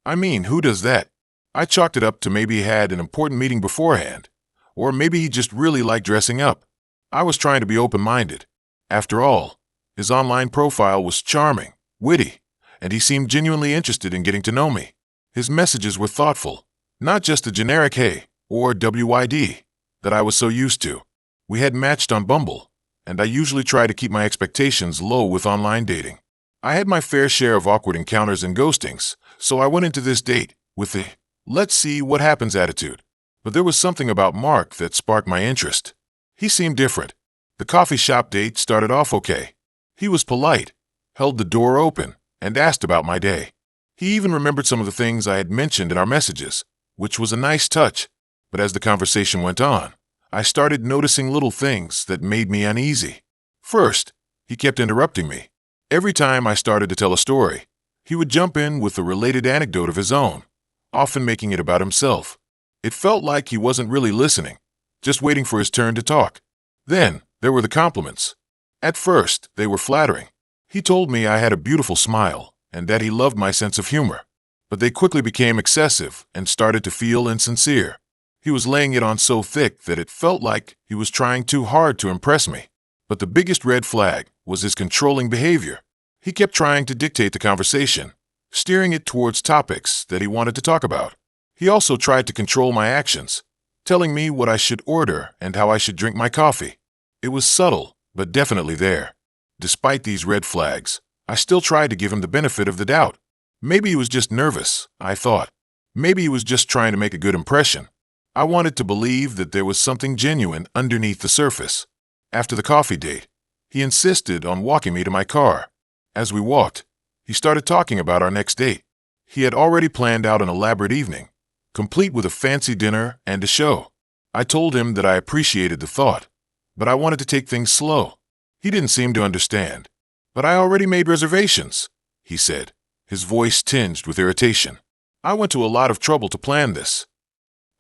I mean, who does that? I chalked it up to maybe he had an important meeting beforehand, or maybe he just really liked dressing up. I was trying to be open-minded. After all, his online profile was charming, witty, and he seemed genuinely interested in getting to know me. His messages were thoughtful, not just the generic "hey" or "WYD" that I was so used to. We had matched on Bumble, and I usually try to keep my expectations low with online dating. I had my fair share of awkward encounters and ghostings, so I went into this date with the "let's see what happens" attitude. But there was something about Mark that sparked my interest. He seemed different. The coffee shop date started off okay. He was polite, held the door open, and asked about my day. He even remembered some of the things I had mentioned in our messages, which was a nice touch. But as the conversation went on, I started noticing little things that made me uneasy. First, he kept interrupting me. Every time I started to tell a story, he would jump in with a related anecdote of his own, often making it about himself. It felt like he wasn't really listening, just waiting for his turn to talk. Then, there were the compliments. At first, they were flattering. He told me I had a beautiful smile and that he loved my sense of humor. But they quickly became excessive and started to feel insincere. He was laying it on so thick that it felt like he was trying too hard to impress me. But the biggest red flag was his controlling behavior. He kept trying to dictate the conversation, steering it towards topics that he wanted to talk about. He also tried to control my actions, telling me what I should order and how I should drink my coffee. It was subtle, but definitely there. Despite these red flags, I still tried to give him the benefit of the doubt. Maybe he was just nervous, I thought. Maybe he was just trying to make a good impression. I wanted to believe that there was something genuine underneath the surface. After the coffee date, he insisted on walking me to my car. As we walked, he started talking about our next date. He had already planned out an elaborate evening, complete with a fancy dinner and a show. I told him that I appreciated the thought, but I wanted to take things slow. He didn't seem to understand. "But I already made reservations," he said, his voice tinged with irritation. "I went to a lot of trouble to plan this."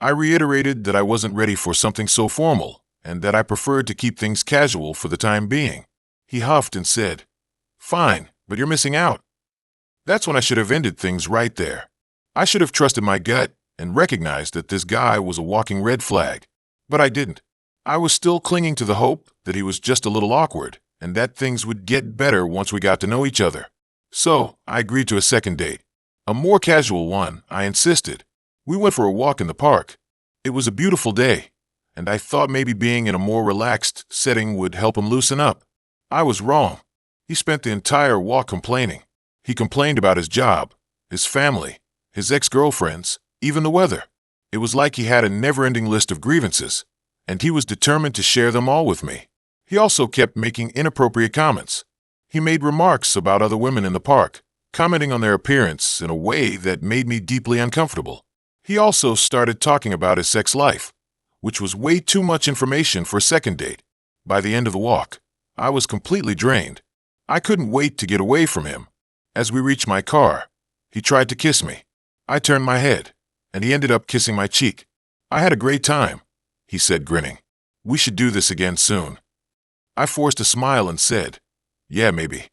I reiterated that I wasn't ready for something so formal and that I preferred to keep things casual for the time being. He huffed and said, "Fine, but you're missing out." That's when I should have ended things right there. I should have trusted my gut and recognized that this guy was a walking red flag. But I didn't. I was still clinging to the hope that he was just a little awkward and that things would get better once we got to know each other. So, I agreed to a second date. A more casual one, I insisted. We went for a walk in the park. It was a beautiful day, and I thought maybe being in a more relaxed setting would help him loosen up. I was wrong. He spent the entire walk complaining. He complained about his job, his family, his ex-girlfriends, even the weather. It was like he had a never-ending list of grievances, and he was determined to share them all with me. He also kept making inappropriate comments. He made remarks about other women in the park, commenting on their appearance in a way that made me deeply uncomfortable. He also started talking about his sex life, which was way too much information for a second date. By the end of the walk, I was completely drained. I couldn't wait to get away from him. As we reached my car, he tried to kiss me. I turned my head, and he ended up kissing my cheek. "I had a great time," he said, grinning. "We should do this again soon." I forced a smile and said, "Yeah, maybe."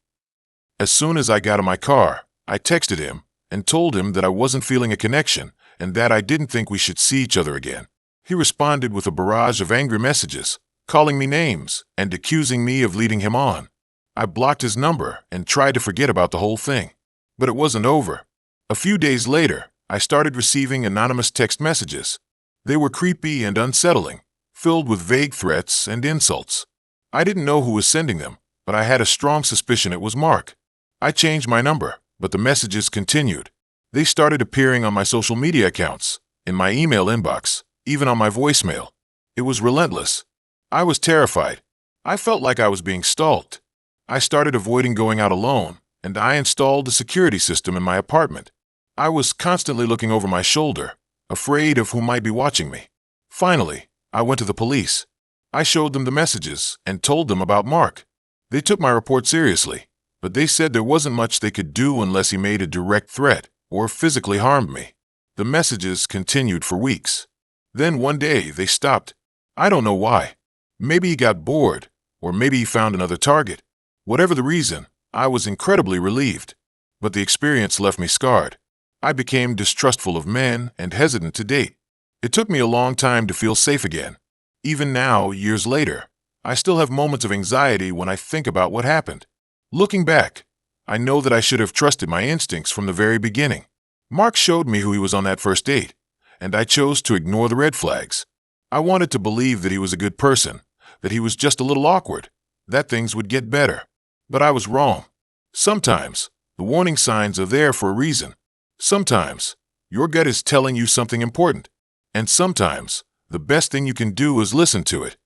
As soon as I got in my car, I texted him and told him that I wasn't feeling a connection and that I didn't think we should see each other again. He responded with a barrage of angry messages, calling me names and accusing me of leading him on. I blocked his number and tried to forget about the whole thing. But it wasn't over. A few days later, I started receiving anonymous text messages. They were creepy and unsettling, filled with vague threats and insults. I didn't know who was sending them, but I had a strong suspicion it was Mark. I changed my number, but the messages continued. They started appearing on my social media accounts, in my email inbox, even on my voicemail. It was relentless. I was terrified. I felt like I was being stalked. I started avoiding going out alone, and I installed a security system in my apartment. I was constantly looking over my shoulder, afraid of who might be watching me. Finally, I went to the police. I showed them the messages and told them about Mark. They took my report seriously, but they said there wasn't much they could do unless he made a direct threat or physically harmed me. The messages continued for weeks. Then one day they stopped. I don't know why. Maybe he got bored, or maybe he found another target. Whatever the reason, I was incredibly relieved. But the experience left me scarred. I became distrustful of men and hesitant to date. It took me a long time to feel safe again. Even now, years later, I still have moments of anxiety when I think about what happened. Looking back, I know that I should have trusted my instincts from the very beginning. Mark showed me who he was on that first date, and I chose to ignore the red flags. I wanted to believe that he was a good person, that he was just a little awkward, that things would get better. But I was wrong. Sometimes, the warning signs are there for a reason. Sometimes, your gut is telling you something important. And sometimes, the best thing you can do is listen to it,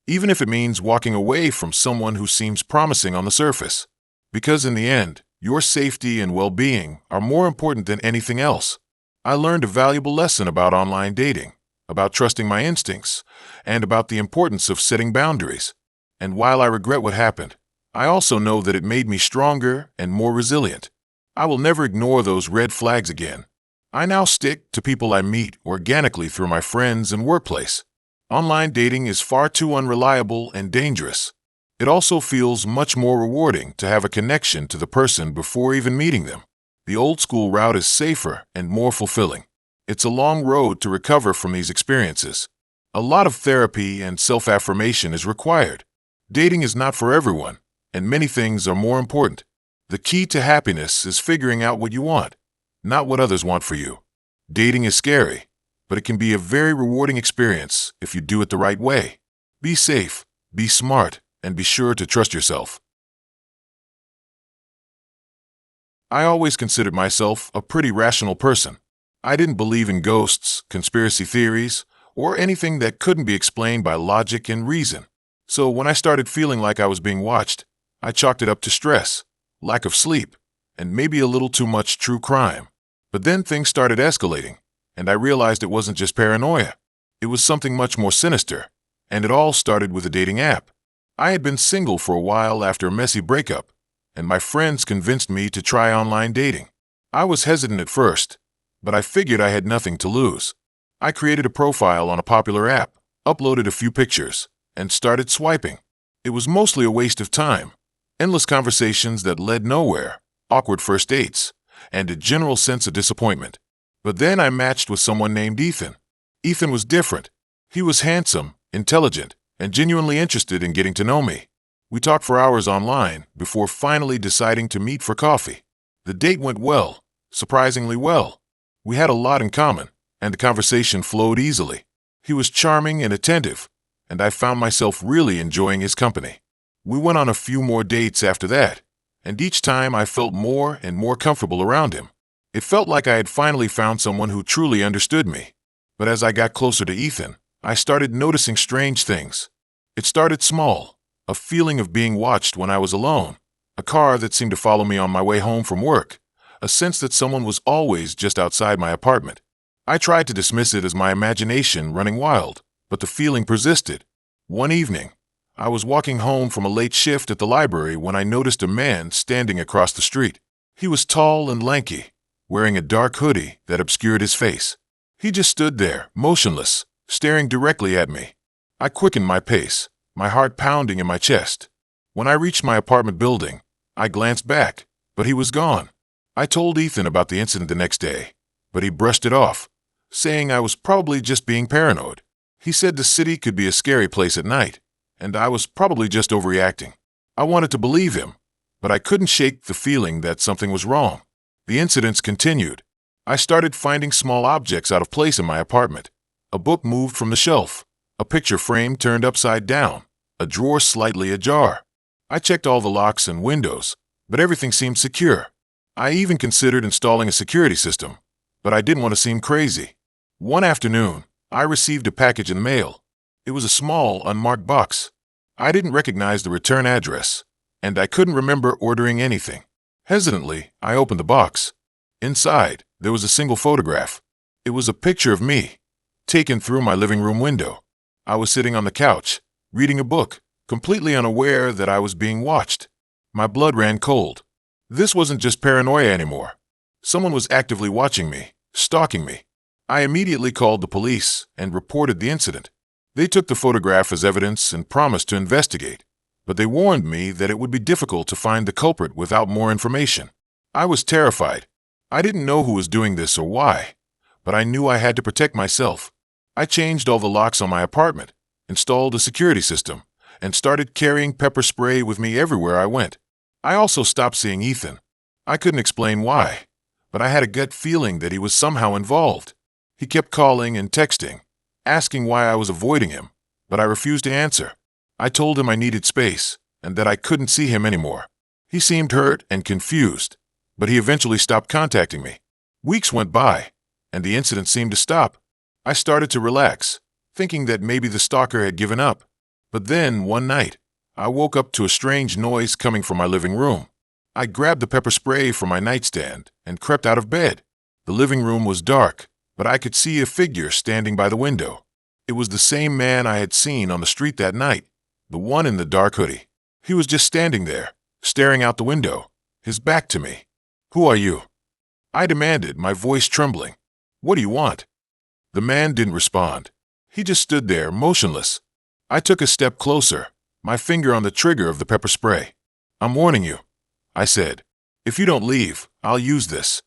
even if it means walking away from someone who seems promising on the surface. Because in the end, Your safety and well-being are more important than anything else. I learned a valuable lesson about online dating, about trusting my instincts, and about the importance of setting boundaries. And while I regret what happened, I also know that it made me stronger and more resilient. I will never ignore those red flags again. I now stick to people I meet organically through my friends and workplace. Online dating is far too unreliable and dangerous. It also feels much more rewarding to have a connection to the person before even meeting them. The old-school route is safer and more fulfilling. It's a long road to recover from these experiences. A lot of therapy and self-affirmation is required. Dating is not for everyone, and many things are more important. The key to happiness is figuring out what you want, not what others want for you. Dating is scary, but it can be a very rewarding experience if you do it the right way. Be safe, be smart, and be sure to trust yourself. I always considered myself a pretty rational person. I didn't believe in ghosts, conspiracy theories, or anything that couldn't be explained by logic and reason. So when I started feeling like I was being watched, I chalked it up to stress, lack of sleep, and maybe a little too much true crime. But then things started escalating, and I realized it wasn't just paranoia. It was something much more sinister, and it all started with a dating app. I had been single for a while after a messy breakup, and my friends convinced me to try online dating. I was hesitant at first, but I figured I had nothing to lose. I created a profile on a popular app, uploaded a few pictures, and started swiping. It was mostly a waste of time. Endless conversations that led nowhere, awkward first dates, and a general sense of disappointment. But then I matched with someone named Ethan. Ethan was different. He was handsome, intelligent, and genuinely interested in getting to know me. We talked for hours online before finally deciding to meet for coffee. The date went well, surprisingly well. We had a lot in common, and the conversation flowed easily. He was charming and attentive, and I found myself really enjoying his company. We went on a few more dates after that, and each time I felt more and more comfortable around him. It felt like I had finally found someone who truly understood me. But as I got closer to Ethan, I started noticing strange things. It started small, a feeling of being watched when I was alone, a car that seemed to follow me on my way home from work, a sense that someone was always just outside my apartment. I tried to dismiss it as my imagination running wild, but the feeling persisted. One evening, I was walking home from a late shift at the library when I noticed a man standing across the street. He was tall and lanky, wearing a dark hoodie that obscured his face. He just stood there, motionless, staring directly at me. I quickened my pace, my heart pounding in my chest. When I reached my apartment building, I glanced back, but he was gone. I told Ethan about the incident the next day, but he brushed it off, saying I was probably just being paranoid. He said the city could be a scary place at night, and I was probably just overreacting. I wanted to believe him, but I couldn't shake the feeling that something was wrong. The incidents continued. I started finding small objects out of place in my apartment. A book moved from the shelf, a picture frame turned upside down, a drawer slightly ajar. I checked all the locks and windows, but everything seemed secure. I even considered installing a security system, but I didn't want to seem crazy. One afternoon, I received a package in the mail. It was a small, unmarked box. I didn't recognize the return address, and I couldn't remember ordering anything. Hesitantly, I opened the box. Inside, there was a single photograph. It was a picture of me, taken through my living room window. I was sitting on the couch, reading a book, completely unaware that I was being watched. My blood ran cold. This wasn't just paranoia anymore. Someone was actively watching me, stalking me. I immediately called the police and reported the incident. They took the photograph as evidence and promised to investigate, but they warned me that it would be difficult to find the culprit without more information. I was terrified. I didn't know who was doing this or why, but I knew I had to protect myself. I changed all the locks on my apartment, installed a security system, and started carrying pepper spray with me everywhere I went. I also stopped seeing Ethan. I couldn't explain why, but I had a gut feeling that he was somehow involved. He kept calling and texting, asking why I was avoiding him, but I refused to answer. I told him I needed space and that I couldn't see him anymore. He seemed hurt and confused, but he eventually stopped contacting me. Weeks went by, and the incident seemed to stop. I started to relax, thinking that maybe the stalker had given up. But then, one night, I woke up to a strange noise coming from my living room. I grabbed the pepper spray from my nightstand and crept out of bed. The living room was dark, but I could see a figure standing by the window. It was the same man I had seen on the street that night, the one in the dark hoodie. He was just standing there, staring out the window, his back to me. "Who are you?" I demanded, my voice trembling. "What do you want?" The man didn't respond. He just stood there, motionless. I took a step closer, my finger on the trigger of the pepper spray. "I'm warning you," I said. "If you don't leave, I'll use this."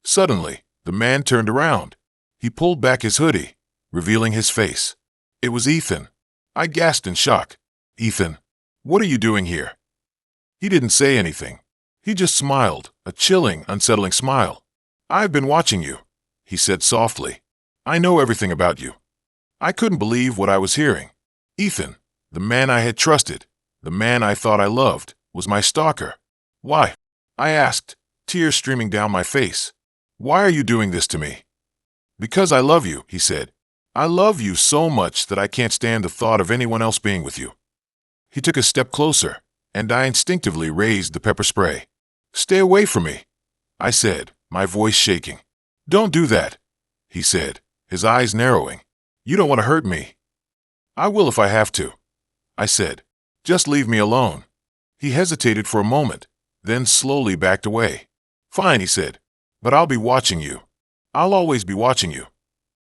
Suddenly, the man turned around. He pulled back his hoodie, revealing his face. It was Ethan. I gasped in shock. "Ethan, what are you doing here?" He didn't say anything. He just smiled, a chilling, unsettling smile. "I've been watching you," he said softly. "I know everything about you." I couldn't believe what I was hearing. Ethan, the man I had trusted, the man I thought I loved, was my stalker. "Why?" I asked, tears streaming down my face. "Why are you doing this to me?" "Because I love you," he said. "I love you so much that I can't stand the thought of anyone else being with you." He took a step closer, and I instinctively raised the pepper spray. "Stay away from me," I said, my voice shaking. "Don't do that," he said, his eyes narrowing. "You don't want to hurt me." "I will if I have to," I said. "Just leave me alone." He hesitated for a moment, then slowly backed away. "Fine," he said, "but I'll be watching you. I'll always be watching you."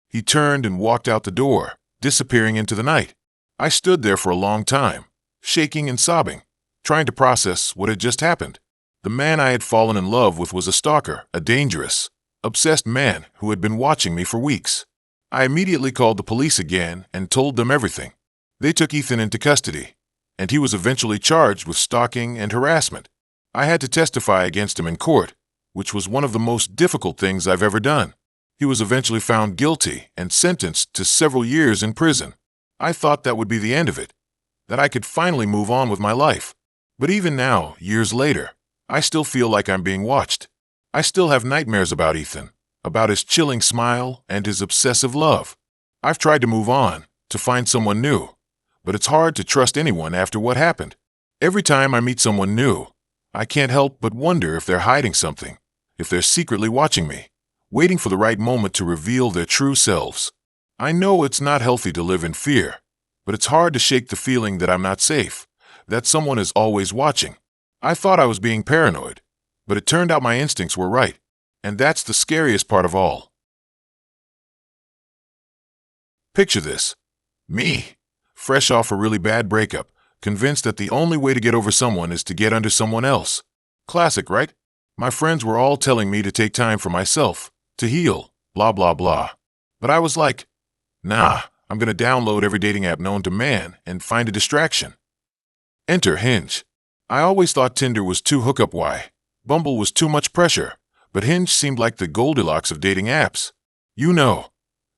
He turned and walked out the door, disappearing into the night. I stood there for a long time, shaking and sobbing, trying to process what had just happened. The man I had fallen in love with was a stalker, a dangerous, obsessed man who had been watching me for weeks. I immediately called the police again and told them everything. They took Ethan into custody, and he was eventually charged with stalking and harassment. I had to testify against him in court, which was one of the most difficult things I've ever done. He was eventually found guilty and sentenced to several years in prison. I thought that would be the end of it, that I could finally move on with my life. But even now, years later, I still feel like I'm being watched. I still have nightmares about Ethan, about his chilling smile and his obsessive love. I've tried to move on, to find someone new, but it's hard to trust anyone after what happened. Every time I meet someone new, I can't help but wonder if they're hiding something, if they're secretly watching me, waiting for the right moment to reveal their true selves. I know it's not healthy to live in fear, but it's hard to shake the feeling that I'm not safe, that someone is always watching. I thought I was being paranoid, but it turned out my instincts were right, and that's the scariest part of all. Picture this. Me, fresh off a really bad breakup, convinced that the only way to get over someone is to get under someone else. Classic, right? My friends were all telling me to take time for myself, to heal, blah, blah, blah. But I was like, nah, I'm gonna download every dating app known to man and find a distraction. Enter Hinge. I always thought Tinder was too hookup-y. Bumble was too much pressure, but Hinge seemed like the Goldilocks of dating apps. You know,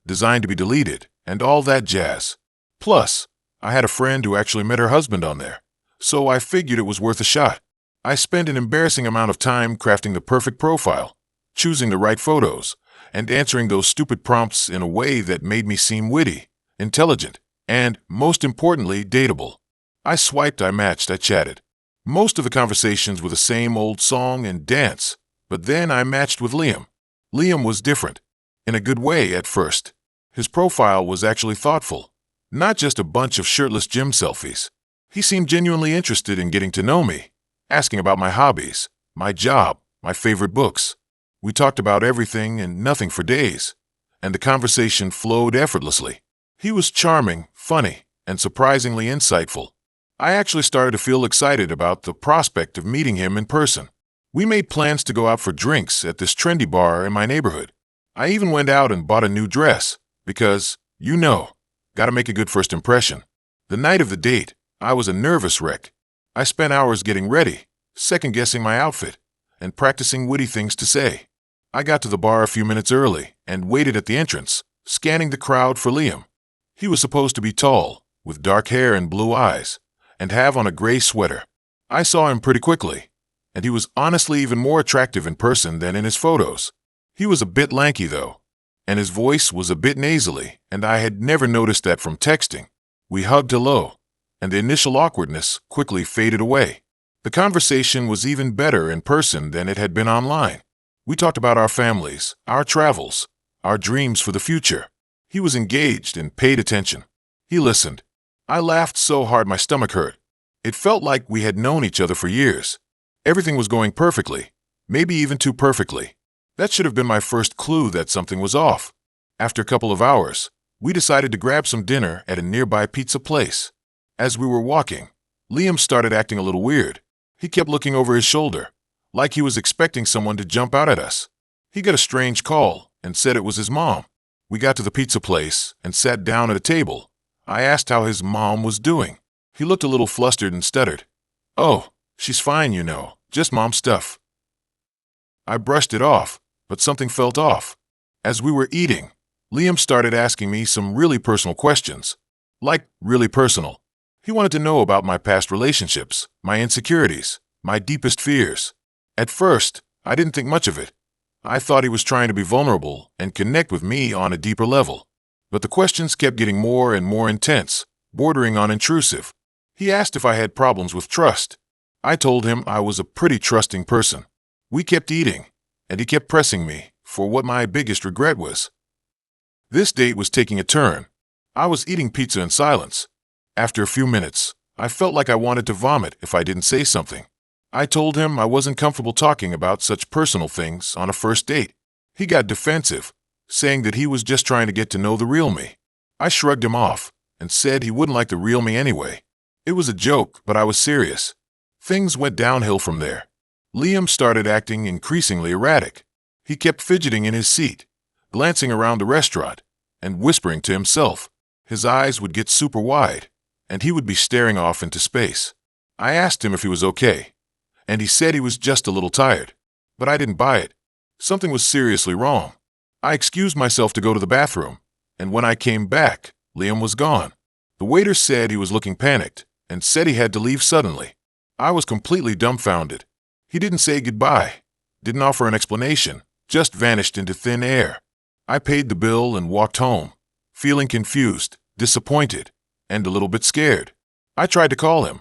designed to be deleted, and all that jazz. Plus, I had a friend who actually met her husband on there, so I figured it was worth a shot. I spent an embarrassing amount of time crafting the perfect profile, choosing the right photos, and answering those stupid prompts in a way that made me seem witty, intelligent, and, most importantly, dateable. I swiped, I matched, I chatted. Most of the conversations were the same old song and dance, but then I matched with Liam. Liam was different, in a good way at first. His profile was actually thoughtful, not just a bunch of shirtless gym selfies. He seemed genuinely interested in getting to know me, asking about my hobbies, my job, my favorite books. We talked about everything and nothing for days, and the conversation flowed effortlessly. He was charming, funny, and surprisingly insightful. I actually started to feel excited about the prospect of meeting him in person. We made plans to go out for drinks at this trendy bar in my neighborhood. I even went out and bought a new dress, because, you know, gotta make a good first impression. The night of the date, I was a nervous wreck. I spent hours getting ready, second-guessing my outfit, and practicing witty things to say. I got to the bar a few minutes early and waited at the entrance, scanning the crowd for Liam. He was supposed to be tall, with dark hair and blue eyes, and have on a gray sweater. I saw him pretty quickly, and he was honestly even more attractive in person than in his photos. He was a bit lanky, though, and his voice was a bit nasally, and I had never noticed that from texting. We hugged hello, and the initial awkwardness quickly faded away. The conversation was even better in person than it had been online. We talked about our families, our travels, our dreams for the future. He was engaged and paid attention. He listened. I laughed so hard my stomach hurt. It felt like we had known each other for years. Everything was going perfectly, maybe even too perfectly. That should have been my first clue that something was off. After a couple of hours, we decided to grab some dinner at a nearby pizza place. As we were walking, Liam started acting a little weird. He kept looking over his shoulder, like he was expecting someone to jump out at us. He got a strange call and said it was his mom. We got to the pizza place and sat down at a table. I asked how his mom was doing. He looked a little flustered and stuttered. "Oh, she's fine, you know, just mom stuff." I brushed it off, but something felt off. As we were eating, Liam started asking me some really personal questions. Like, really personal. He wanted to know about my past relationships, my insecurities, my deepest fears. At first, I didn't think much of it. I thought he was trying to be vulnerable and connect with me on a deeper level. But the questions kept getting more and more intense, bordering on intrusive. He asked if I had problems with trust. I told him I was a pretty trusting person. We kept eating, and he kept pressing me for what my biggest regret was. This date was taking a turn. I was eating pizza in silence. After a few minutes, I felt like I wanted to vomit if I didn't say something. I told him I wasn't comfortable talking about such personal things on a first date. He got defensive, saying that he was just trying to get to know the real me. I shrugged him off and said he wouldn't like the real me anyway. It was a joke, but I was serious. Things went downhill from there. Liam started acting increasingly erratic. He kept fidgeting in his seat, glancing around the restaurant, and whispering to himself. His eyes would get super wide, and he would be staring off into space. I asked him if he was okay, and he said he was just a little tired. But I didn't buy it. Something was seriously wrong. I excused myself to go to the bathroom, and when I came back, Liam was gone. The waiter said he was looking panicked, and said he had to leave suddenly. I was completely dumbfounded. He didn't say goodbye, didn't offer an explanation, just vanished into thin air. I paid the bill and walked home, feeling confused, disappointed, and a little bit scared. I tried to call him,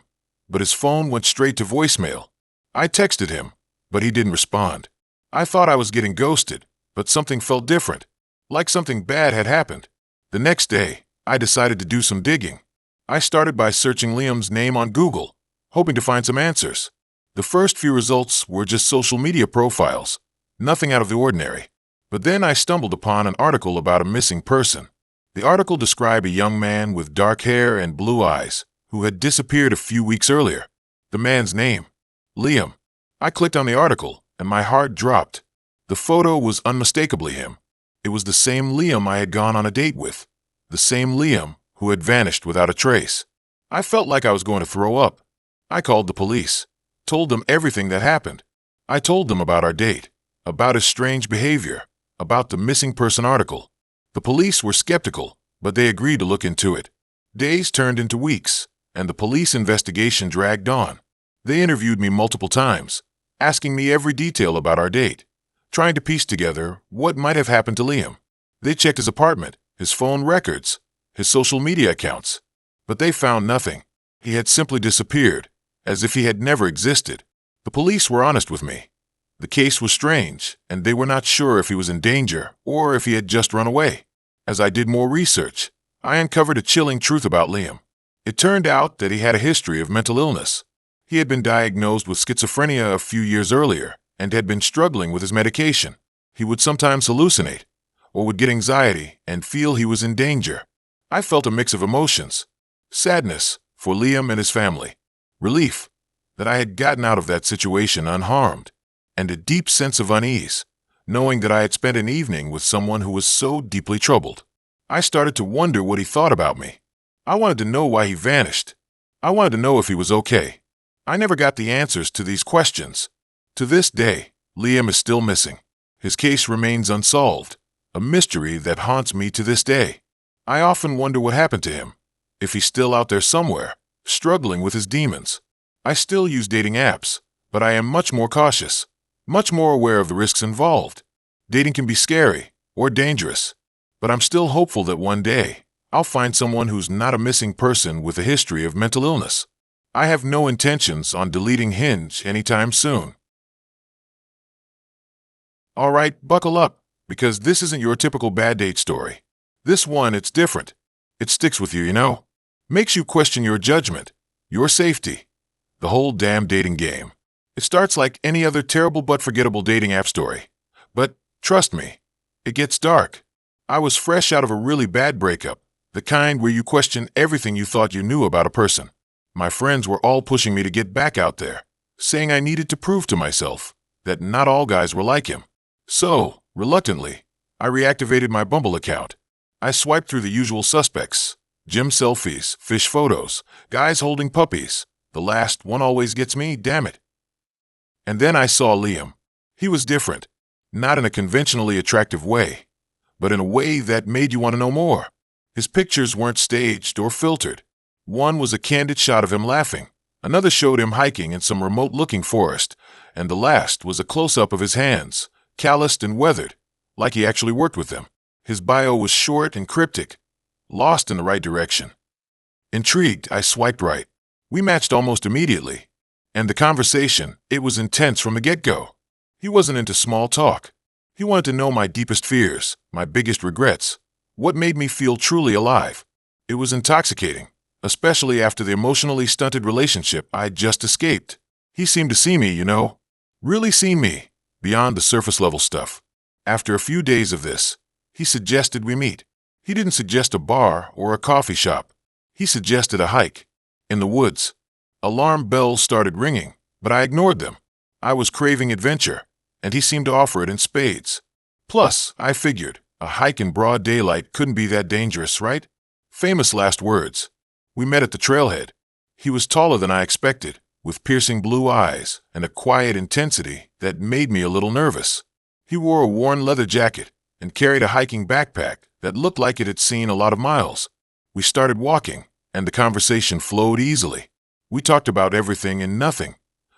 but his phone went straight to voicemail. I texted him, but he didn't respond. I thought I was getting ghosted, but something felt different, like something bad had happened. The next day, I decided to do some digging. I started by searching Liam's name on Google, hoping to find some answers. The first few results were just social media profiles, nothing out of the ordinary. But then I stumbled upon an article about a missing person. The article described a young man with dark hair and blue eyes who had disappeared a few weeks earlier. The man's name, Liam. I clicked on the article, and my heart dropped. The photo was unmistakably him. It was the same Liam I had gone on a date with, the same Liam who had vanished without a trace. I felt like I was going to throw up. I called the police, told them everything that happened. I told them about our date, about his strange behavior, about the missing person article. The police were skeptical, but they agreed to look into it. Days turned into weeks, and the police investigation dragged on. They interviewed me multiple times, asking me every detail about our date, trying to piece together what might have happened to Liam. They checked his apartment, his phone records, his social media accounts, but they found nothing. He had simply disappeared, as if he had never existed. The police were honest with me. The case was strange, and they were not sure if he was in danger or if he had just run away. As I did more research, I uncovered a chilling truth about Liam. It turned out that he had a history of mental illness. He had been diagnosed with schizophrenia a few years earlier and had been struggling with his medication. He would sometimes hallucinate or would get anxiety and feel he was in danger. I felt a mix of emotions: sadness for Liam and his family, relief that I had gotten out of that situation unharmed, and a deep sense of unease, knowing that I had spent an evening with someone who was so deeply troubled. I started to wonder what he thought about me. I wanted to know why he vanished. I wanted to know if he was okay. I never got the answers to these questions. To this day, Liam is still missing. His case remains unsolved, a mystery that haunts me to this day. I often wonder what happened to him, if he's still out there somewhere, struggling with his demons. I still use dating apps, but I am much more cautious, much more aware of the risks involved. Dating can be scary or dangerous, but I'm still hopeful that one day I'll find someone who's not a missing person with a history of mental illness. I have no intentions on deleting Hinge anytime soon. All right, buckle up, because this isn't your typical bad date story. This one, it's different. It sticks with you, you know? Makes you question your judgment, your safety, the whole damn dating game. It starts like any other terrible but forgettable dating app story. But trust me, it gets dark. I was fresh out of a really bad breakup, the kind where you question everything you thought you knew about a person. My friends were all pushing me to get back out there, saying I needed to prove to myself that not all guys were like him. So, reluctantly, I reactivated my Bumble account. I swiped through the usual suspects: gym selfies, fish photos, guys holding puppies. The last one always gets me, damn it. And then I saw Liam. He was different, not in a conventionally attractive way, but in a way that made you want to know more. His pictures weren't staged or filtered. One was a candid shot of him laughing, another showed him hiking in some remote-looking forest, and the last was a close-up of his hands, calloused and weathered, like he actually worked with them. His bio was short and cryptic, lost in the right direction. Intrigued, I swiped right. We matched almost immediately, and the conversation, it was intense from the get-go. He wasn't into small talk. He wanted to know my deepest fears, my biggest regrets, what made me feel truly alive. It was intoxicating, especially after the emotionally stunted relationship I'd just escaped. He seemed to see me, you know, really see me, beyond the surface-level stuff. After a few days of this, he suggested we meet. He didn't suggest a bar or a coffee shop. He suggested a hike. In the woods. Alarm bells started ringing, but I ignored them. I was craving adventure, and he seemed to offer it in spades. Plus, I figured, a hike in broad daylight couldn't be that dangerous, right? Famous last words. We met at the trailhead. He was taller than I expected, with piercing blue eyes and a quiet intensity that made me a little nervous. He wore a worn leather jacket and carried a hiking backpack that looked like it had seen a lot of miles. We started walking, and the conversation flowed easily. We talked about everything and nothing,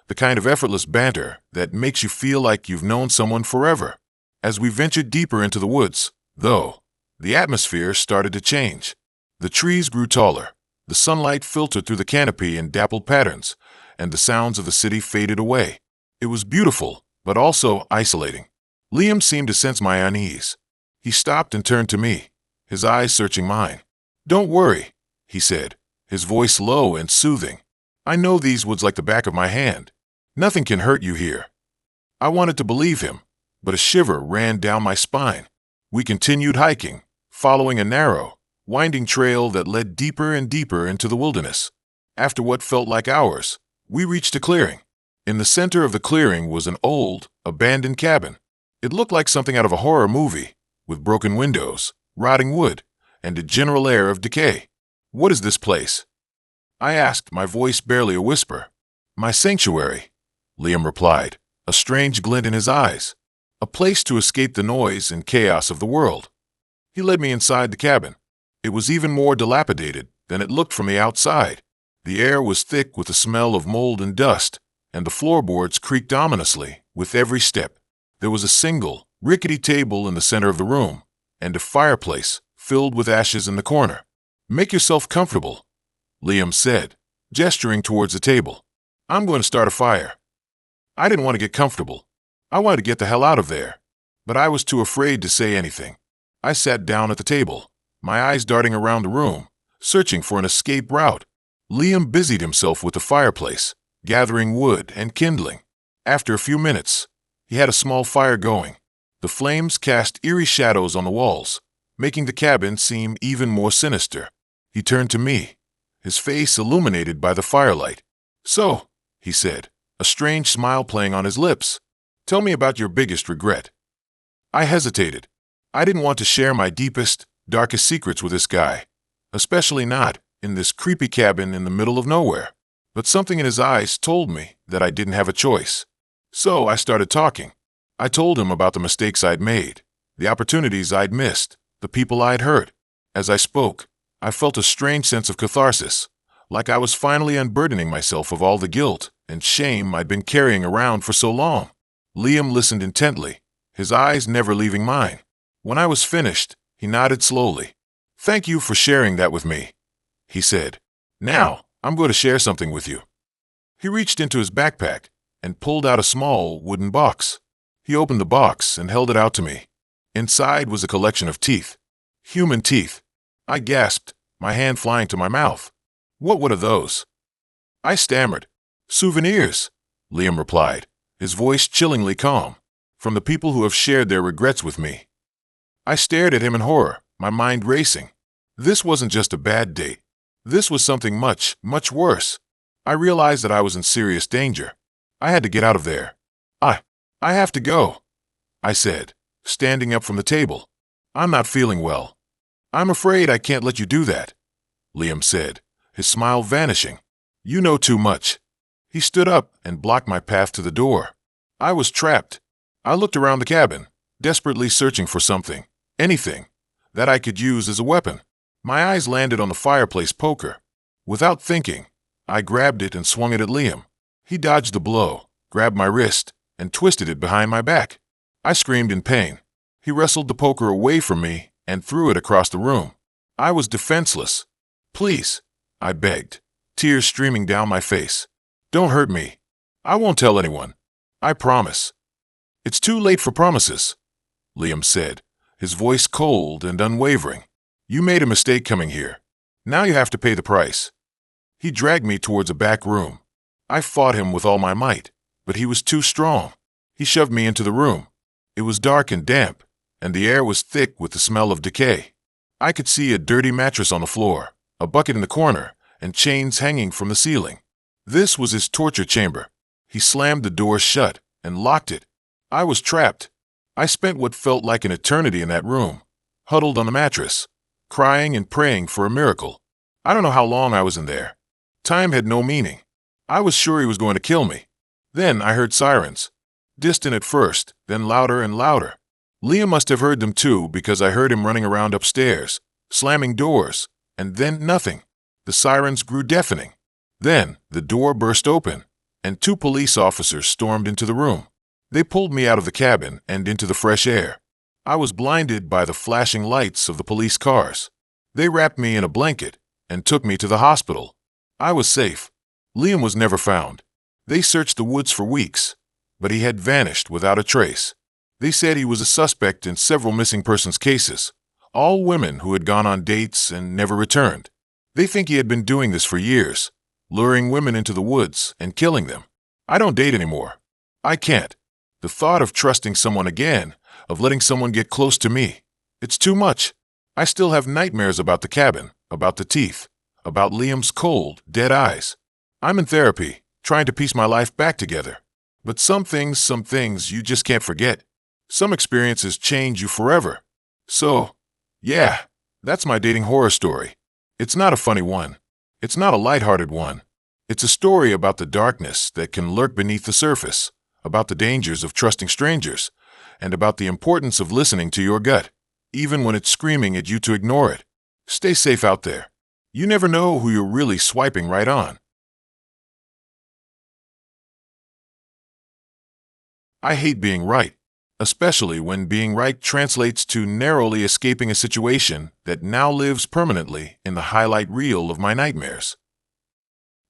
the kind of effortless banter that makes you feel like you've known someone forever. As we ventured deeper into the woods, though, the atmosphere started to change. The trees grew taller, the sunlight filtered through the canopy in dappled patterns, and the sounds of the city faded away. It was beautiful, but also isolating. Liam seemed to sense my unease. He stopped and turned to me, his eyes searching mine. "Don't worry," he said, his voice low and soothing. "I know these woods like the back of my hand. Nothing can hurt you here." I wanted to believe him, but a shiver ran down my spine. We continued hiking, following a narrow, winding trail that led deeper and deeper into the wilderness. After what felt like hours, we reached a clearing. In the center of the clearing was an old, abandoned cabin. It looked like something out of a horror movie, with broken windows, rotting wood, and a general air of decay. "What is this place?" I asked, my voice barely a whisper. "My sanctuary," Liam replied, a strange glint in his eyes. "A place to escape the noise and chaos of the world." He led me inside the cabin. It was even more dilapidated than it looked from the outside. The air was thick with the smell of mold and dust, and the floorboards creaked ominously with every step. There was a single, rickety table in the center of the room, and a fireplace filled with ashes in the corner. "Make yourself comfortable," Liam said, gesturing towards the table. "I'm going to start a fire." I didn't want to get comfortable. I wanted to get the hell out of there, but I was too afraid to say anything. I sat down at the table, my eyes darting around the room, searching for an escape route. Liam busied himself with the fireplace, gathering wood and kindling. After a few minutes, he had a small fire going. The flames cast eerie shadows on the walls, making the cabin seem even more sinister. He turned to me, his face illuminated by the firelight. "So," he said, a strange smile playing on his lips, "tell me about your biggest regret." I hesitated. I didn't want to share my deepest, darkest secrets with this guy, especially not in this creepy cabin in the middle of nowhere. But something in his eyes told me that I didn't have a choice. So I started talking. I told him about the mistakes I'd made, the opportunities I'd missed, the people I'd hurt. As I spoke, I felt a strange sense of catharsis, like I was finally unburdening myself of all the guilt and shame I'd been carrying around for so long. Liam listened intently, his eyes never leaving mine. When I was finished, he nodded slowly. "Thank you for sharing that with me," he said. "Now, I'm going to share something with you. He reached into his backpack and pulled out a small wooden box. He opened the box and held it out to me. Inside was a collection of teeth. Human teeth. I gasped, my hand flying to my mouth. What are those? I stammered. Souvenirs, Liam replied, his voice chillingly calm, from the people who have shared their regrets with me. I stared at him in horror, my mind racing. This wasn't just a bad date. This was something much, much worse. I realized that I was in serious danger. I had to get out of there. I have to go, I said, standing up from the table. I'm not feeling well. I'm afraid I can't let you do that, Liam said, his smile vanishing. You know too much. He stood up and blocked my path to the door. I was trapped. I looked around the cabin, desperately searching for something, anything, that I could use as a weapon. My eyes landed on the fireplace poker. Without thinking, I grabbed it and swung it at Liam. He dodged the blow, grabbed my wrist, and twisted it behind my back. I screamed in pain. He wrestled the poker away from me and threw it across the room. I was defenseless. Please, I begged, tears streaming down my face. Don't hurt me. I won't tell anyone. I promise. It's too late for promises, Liam said, his voice cold and unwavering. You made a mistake coming here. Now you have to pay the price. He dragged me towards a back room. I fought him with all my might, but he was too strong. He shoved me into the room. It was dark and damp, and the air was thick with the smell of decay. I could see a dirty mattress on the floor, a bucket in the corner, and chains hanging from the ceiling. This was his torture chamber. He slammed the door shut and locked it. I was trapped. I spent what felt like an eternity in that room, huddled on the mattress, crying and praying for a miracle. I don't know how long I was in there. Time had no meaning. I was sure he was going to kill me. Then I heard sirens. Distant at first, then louder and louder. Liam must have heard them too, because I heard him running around upstairs, slamming doors, and then nothing. The sirens grew deafening. Then the door burst open, and 2 police officers stormed into the room. They pulled me out of the cabin and into the fresh air. I was blinded by the flashing lights of the police cars. They wrapped me in a blanket and took me to the hospital. I was safe. Liam was never found. They searched the woods for weeks, but he had vanished without a trace. They said he was a suspect in several missing persons cases, all women who had gone on dates and never returned. They think he had been doing this for years, luring women into the woods and killing them. I don't date anymore. I can't. The thought of trusting someone again, of letting someone get close to me, it's too much. I still have nightmares about the cabin, about the teeth, about Liam's cold, dead eyes. I'm in therapy, trying to piece my life back together. But some things you just can't forget. Some experiences change you forever. So, yeah, that's my dating horror story. It's not a funny one. It's not a lighthearted one. It's a story about the darkness that can lurk beneath the surface, about the dangers of trusting strangers, and about the importance of listening to your gut, even when it's screaming at you to ignore it. Stay safe out there. You never know who you're really swiping right on. I hate being right, especially when being right translates to narrowly escaping a situation that now lives permanently in the highlight reel of my nightmares.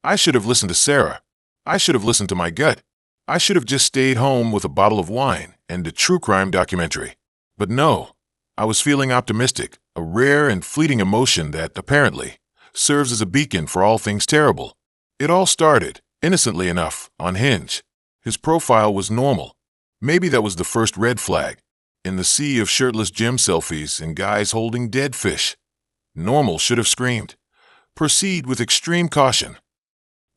I should have listened to Sarah. I should have listened to my gut. I should have just stayed home with a bottle of wine and a true crime documentary. But no, I was feeling optimistic, a rare and fleeting emotion that, apparently, serves as a beacon for all things terrible. It all started, innocently enough, on Hinge. His profile was normal. Maybe that was the first red flag. In the sea of shirtless gym selfies and guys holding dead fish, normal should have screamed, proceed with extreme caution.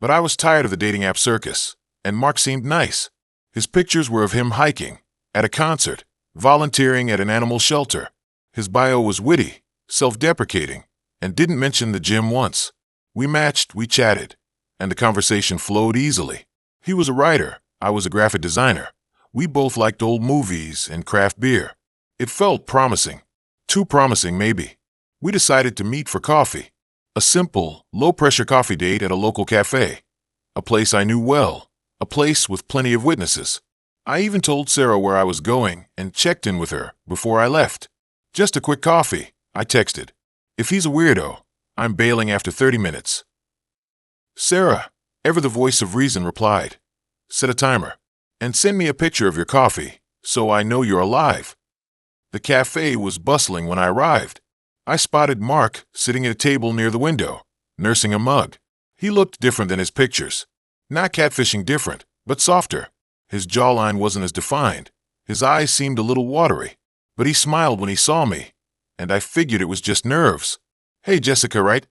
But I was tired of the dating app circus, and Mark seemed nice. His pictures were of him hiking, at a concert, volunteering at an animal shelter. His bio was witty, self-deprecating, and didn't mention the gym once. We matched, we chatted, and the conversation flowed easily. He was a writer, I was a graphic designer. We both liked old movies and craft beer. It felt promising. Too promising, maybe. We decided to meet for coffee. A simple, low-pressure coffee date at a local cafe. A place I knew well. A place with plenty of witnesses. I even told Sarah where I was going and checked in with her before I left. Just a quick coffee, I texted. If he's a weirdo, I'm bailing after 30 minutes. Sarah, ever the voice of reason, replied. Set a timer. And send me a picture of your coffee, so I know you're alive. The cafe was bustling when I arrived. I spotted Mark sitting at a table near the window, nursing a mug. He looked different than his pictures. Not catfishing different, but softer. His jawline wasn't as defined. His eyes seemed a little watery. But he smiled when he saw me, and I figured it was just nerves. Hey, Jessica, right?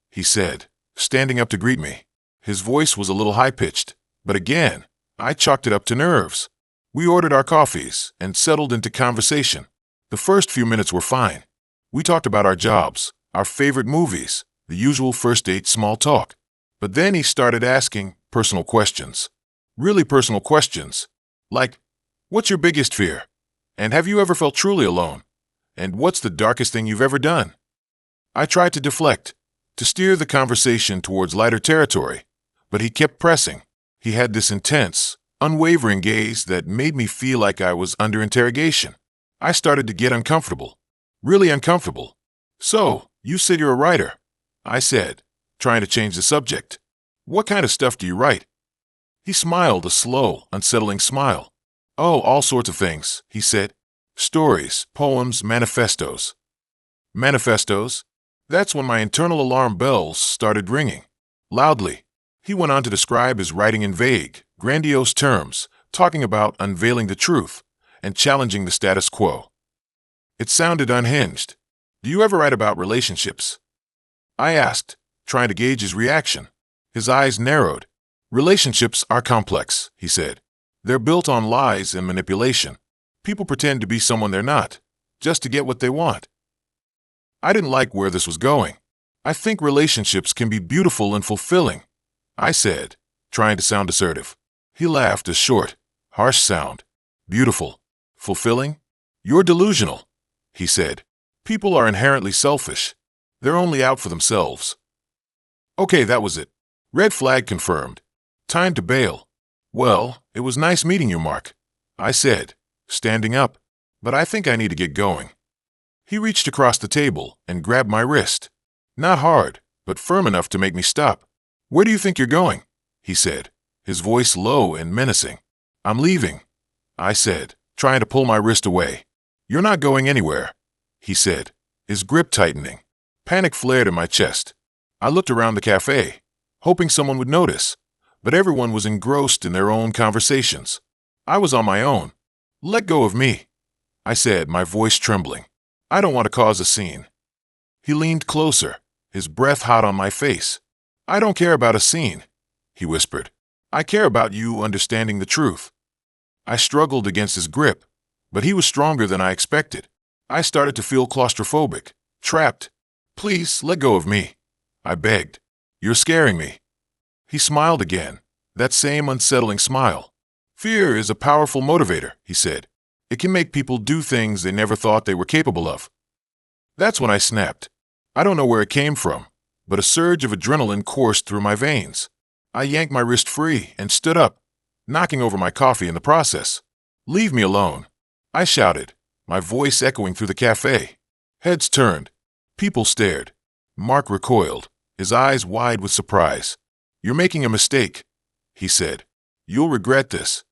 He said, standing up to greet me. His voice was a little high-pitched, but again, I chalked it up to nerves. We ordered our coffees and settled into conversation. The first few minutes were fine. We talked about our jobs, our favorite movies, the usual first date small talk. But then he started asking personal questions. Really personal questions. Like, what's your biggest fear? And have you ever felt truly alone? And what's the darkest thing you've ever done? I tried to deflect, to steer the conversation towards lighter territory, but he kept pressing. He had this intense, unwavering gaze that made me feel like I was under interrogation. I started to get uncomfortable, really uncomfortable. So, you said you're a writer, I said, trying to change the subject. What kind of stuff do you write? He smiled a slow, unsettling smile. Oh, all sorts of things, he said. Stories, poems, manifestos. Manifestos? That's when my internal alarm bells started ringing. Loudly. He went on to describe his writing in vague, grandiose terms, talking about unveiling the truth and challenging the status quo. It sounded unhinged. Do you ever write about relationships? I asked, trying to gauge his reaction. His eyes narrowed. Relationships are complex, he said. They're built on lies and manipulation. People pretend to be someone they're not, just to get what they want. I didn't like where this was going. I think relationships can be beautiful and fulfilling, I said, trying to sound assertive. He laughed, a short, harsh sound. Beautiful. Fulfilling? You're delusional, he said. People are inherently selfish. They're only out for themselves. Okay, that was it. Red flag confirmed. Time to bail. Well, it was nice meeting you, Mark, I said, standing up, but I think I need to get going. He reached across the table and grabbed my wrist. Not hard, but firm enough to make me stop. Where do you think you're going? He said, his voice low and menacing. I'm leaving, I said, trying to pull my wrist away. You're not going anywhere, he said, his grip tightening. Panic flared in my chest. I looked around the cafe, hoping someone would notice, but everyone was engrossed in their own conversations. I was on my own. Let go of me, I said, my voice trembling. I don't want to cause a scene. He leaned closer, his breath hot on my face. I don't care about a scene, he whispered. I care about you understanding the truth. I struggled against his grip, but he was stronger than I expected. I started to feel claustrophobic, trapped. Please, let go of me, I begged. You're scaring me. He smiled again, that same unsettling smile. Fear is a powerful motivator, he said. It can make people do things they never thought they were capable of. That's when I snapped. I don't know where it came from, but a surge of adrenaline coursed through my veins. I yanked my wrist free and stood up, knocking over my coffee in the process. Leave me alone, I shouted, my voice echoing through the cafe. Heads turned. People stared. Mark recoiled, his eyes wide with surprise. You're making a mistake, he said. You'll regret this.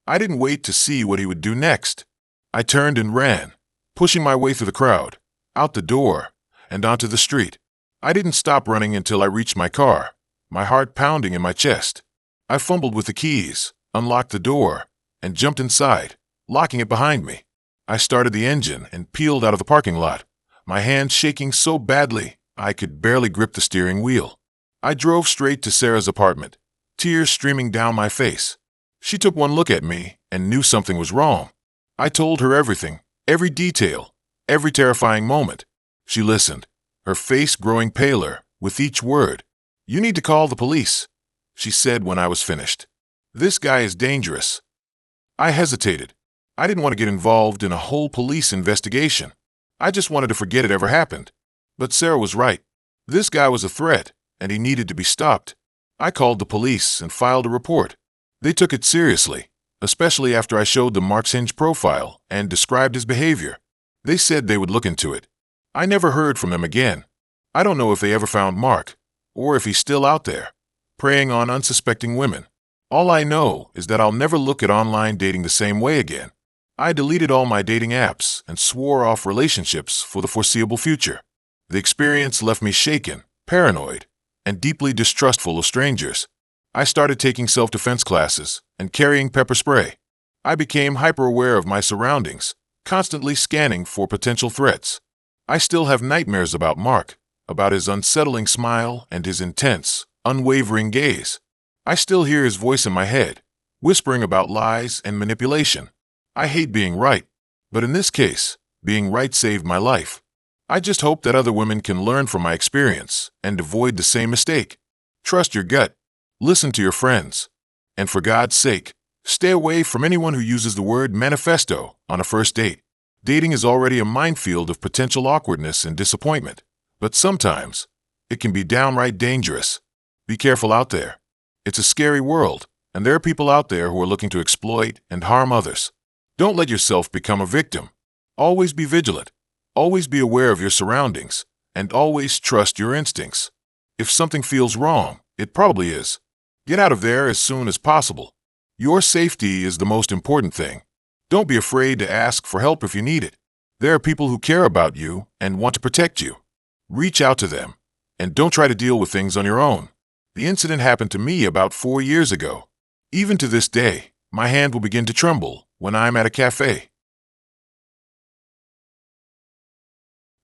I didn't wait to see what he would do next. I turned and ran, pushing my way through the crowd, out the door, and onto the street. I didn't stop running until I reached my car, my heart pounding in my chest. I fumbled with the keys, unlocked the door, and jumped inside, locking it behind me. I started the engine and peeled out of the parking lot, my hands shaking so badly I could barely grip the steering wheel. I drove straight to Sarah's apartment, tears streaming down my face. She took one look at me and knew something was wrong. I told her everything, every detail, every terrifying moment. She listened, her face growing paler with each word. You need to call the police, she said when I was finished. This guy is dangerous. I hesitated. I didn't want to get involved in a whole police investigation. I just wanted to forget it ever happened. But Sarah was right. This guy was a threat, and he needed to be stopped. I called the police and filed a report. They took it seriously, especially after I showed them Mark's Hinge profile and described his behavior. They said they would look into it. I never heard from them again. I don't know if they ever found Mark, or if he's still out there. preying on unsuspecting women. All I know is that I'll never look at online dating the same way again. I deleted all my dating apps and swore off relationships for the foreseeable future. The experience left me shaken, paranoid, and deeply distrustful of strangers. I started taking self-defense classes and carrying pepper spray. I became hyper-aware of my surroundings, constantly scanning for potential threats. I still have nightmares about Mark, about his unsettling smile and his intense, unwavering gaze. I still hear his voice in my head, whispering about lies and manipulation. I hate being right, but in this case, being right saved my life. I just hope that other women can learn from my experience and avoid the same mistake. Trust your gut. Listen to your friends. And for God's sake, stay away from anyone who uses the word manifesto on a first date. Dating is already a minefield of potential awkwardness and disappointment, but sometimes it can be downright dangerous. Be careful out there. It's a scary world, and there are people out there who are looking to exploit and harm others. Don't let yourself become a victim. Always be vigilant. Always be aware of your surroundings, and always trust your instincts. If something feels wrong, it probably is. Get out of there as soon as possible. Your safety is the most important thing. Don't be afraid to ask for help if you need it. There are people who care about you and want to protect you. Reach out to them, and don't try to deal with things on your own. The incident happened to me about 4 years ago. Even to this day, my hand will begin to tremble when I'm at a cafe.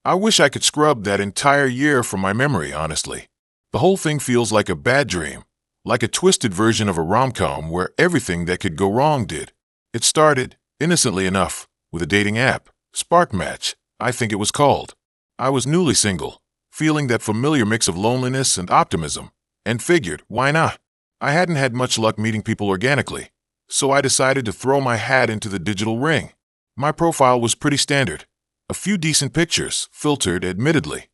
I wish I could scrub that entire year from my memory, honestly. The whole thing feels like a bad dream, like a twisted version of a rom-com where everything that could go wrong did. It started, innocently enough, with a dating app, Spark Match, I think it was called. I was newly single, feeling that familiar mix of loneliness and optimism, and figured, why not? I hadn't had much luck meeting people organically, so I decided to throw my hat into the digital ring. My profile was pretty standard. A few decent pictures, filtered admittedly.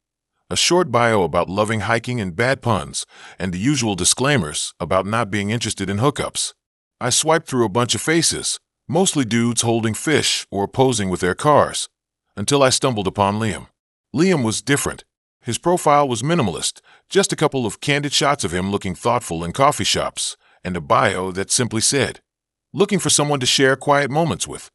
A short bio about loving hiking and bad puns, and the usual disclaimers about not being interested in hookups. I swiped through a bunch of faces, mostly dudes holding fish or posing with their cars, until I stumbled upon Liam. Liam was different. His profile was minimalist, just a couple of candid shots of him looking thoughtful in coffee shops, and a bio that simply said, "Looking for someone to share quiet moments with."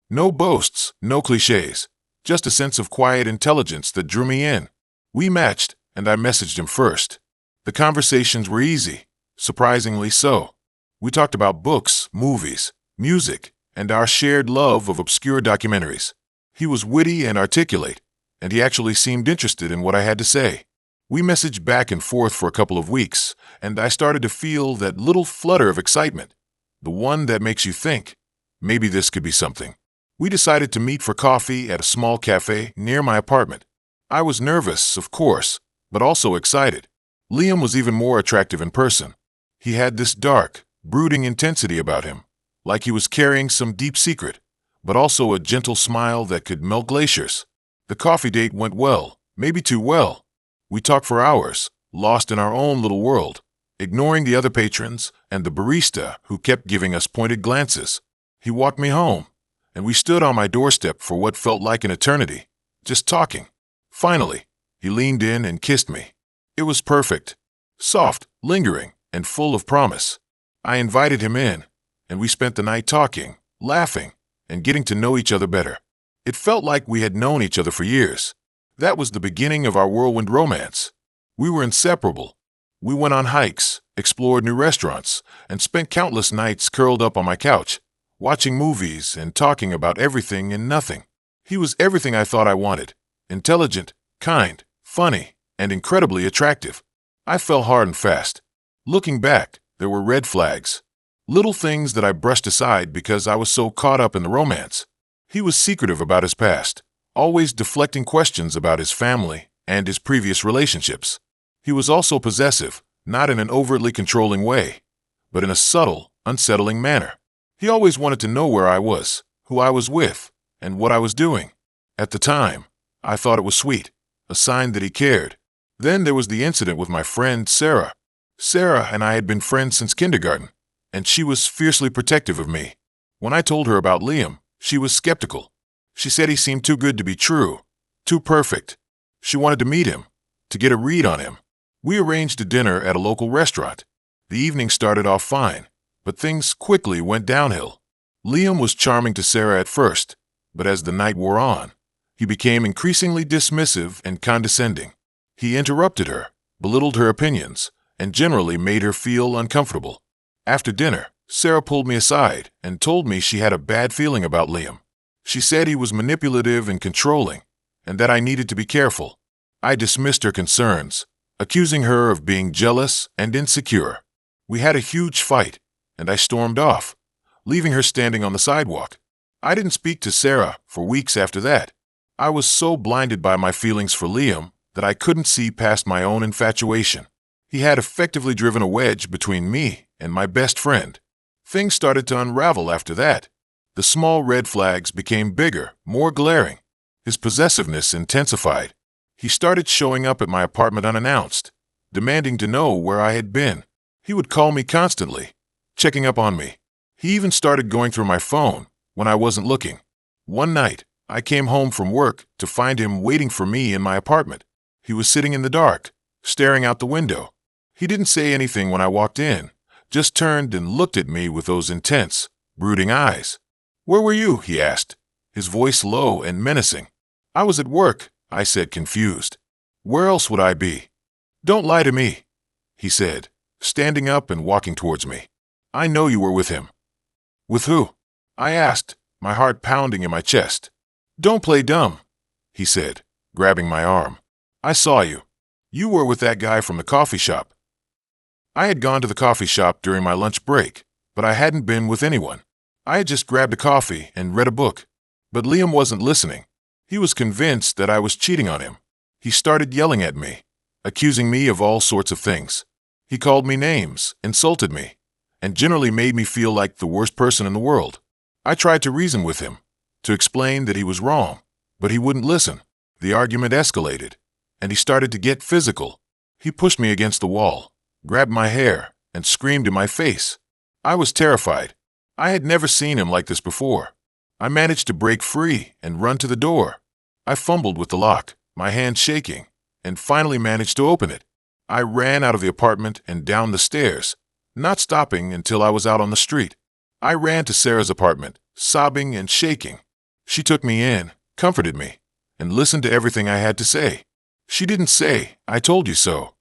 No boasts, no cliches, just a sense of quiet intelligence that drew me in. We matched, and I messaged him first. The conversations were easy, surprisingly so. We talked about books, movies, music, and our shared love of obscure documentaries. He was witty and articulate, and he actually seemed interested in what I had to say. We messaged back and forth for a couple of weeks, and I started to feel that little flutter of excitement, the one that makes you think, maybe this could be something. We decided to meet for coffee at a small cafe near my apartment. I was nervous, of course, but also excited. Liam was even more attractive in person. He had this dark, brooding intensity about him, like he was carrying some deep secret, but also a gentle smile that could melt glaciers. The coffee date went well, maybe too well. We talked for hours, lost in our own little world, ignoring the other patrons and the barista who kept giving us pointed glances. He walked me home, and we stood on my doorstep for what felt like an eternity, just talking. Finally, he leaned in and kissed me. It was perfect, soft, lingering, and full of promise. I invited him in, and we spent the night talking, laughing, and getting to know each other better. It felt like we had known each other for years. That was the beginning of our whirlwind romance. We were inseparable. We went on hikes, explored new restaurants, and spent countless nights curled up on my couch, watching movies and talking about everything and nothing. He was everything I thought I wanted. Intelligent, kind, funny, and incredibly attractive. I fell hard and fast. Looking back, there were red flags. Little things that I brushed aside because I was so caught up in the romance. He was secretive about his past, always deflecting questions about his family and his previous relationships. He was also possessive, not in an overtly controlling way, but in a subtle, unsettling manner. He always wanted to know where I was, who I was with, and what I was doing. At the time, I thought it was sweet, a sign that he cared. Then there was the incident with my friend Sarah. Sarah and I had been friends since kindergarten, and she was fiercely protective of me. When I told her about Liam, she was skeptical. She said he seemed too good to be true, too perfect. She wanted to meet him, to get a read on him. We arranged a dinner at a local restaurant. The evening started off fine, but things quickly went downhill. Liam was charming to Sarah at first, but as the night wore on, he became increasingly dismissive and condescending. He interrupted her, belittled her opinions, and generally made her feel uncomfortable. After dinner, Sarah pulled me aside and told me she had a bad feeling about Liam. She said he was manipulative and controlling, and that I needed to be careful. I dismissed her concerns, accusing her of being jealous and insecure. We had a huge fight, and I stormed off, leaving her standing on the sidewalk. I didn't speak to Sarah for weeks after that. I was so blinded by my feelings for Liam that I couldn't see past my own infatuation. He had effectively driven a wedge between me and my best friend. Things started to unravel after that. The small red flags became bigger, more glaring. His possessiveness intensified. He started showing up at my apartment unannounced, demanding to know where I had been. He would call me constantly, checking up on me. He even started going through my phone when I wasn't looking. One night, I came home from work to find him waiting for me in my apartment. He was sitting in the dark, staring out the window. He didn't say anything when I walked in, just turned and looked at me with those intense, brooding eyes. "Where were you?" he asked, his voice low and menacing. "I was at work," I said, confused. "Where else would I be?" "Don't lie to me," he said, standing up and walking towards me. "I know you were with him." "With who?" I asked, my heart pounding in my chest. "Don't play dumb," he said, grabbing my arm. "I saw you. You were with that guy from the coffee shop." I had gone to the coffee shop during my lunch break, but I hadn't been with anyone. I had just grabbed a coffee and read a book. But Liam wasn't listening. He was convinced that I was cheating on him. He started yelling at me, accusing me of all sorts of things. He called me names, insulted me, and generally made me feel like the worst person in the world. I tried to reason with him, to explain that he was wrong, but he wouldn't listen. The argument escalated, and he started to get physical. He pushed me against the wall, grabbed my hair, and screamed in my face. I was terrified. I had never seen him like this before. I managed to break free and run to the door. I fumbled with the lock, my hand shaking, and finally managed to open it. I ran out of the apartment and down the stairs, not stopping until I was out on the street. I ran to Sarah's apartment, sobbing and shaking. She took me in, comforted me, and listened to everything I had to say. She didn't say, "I told you so."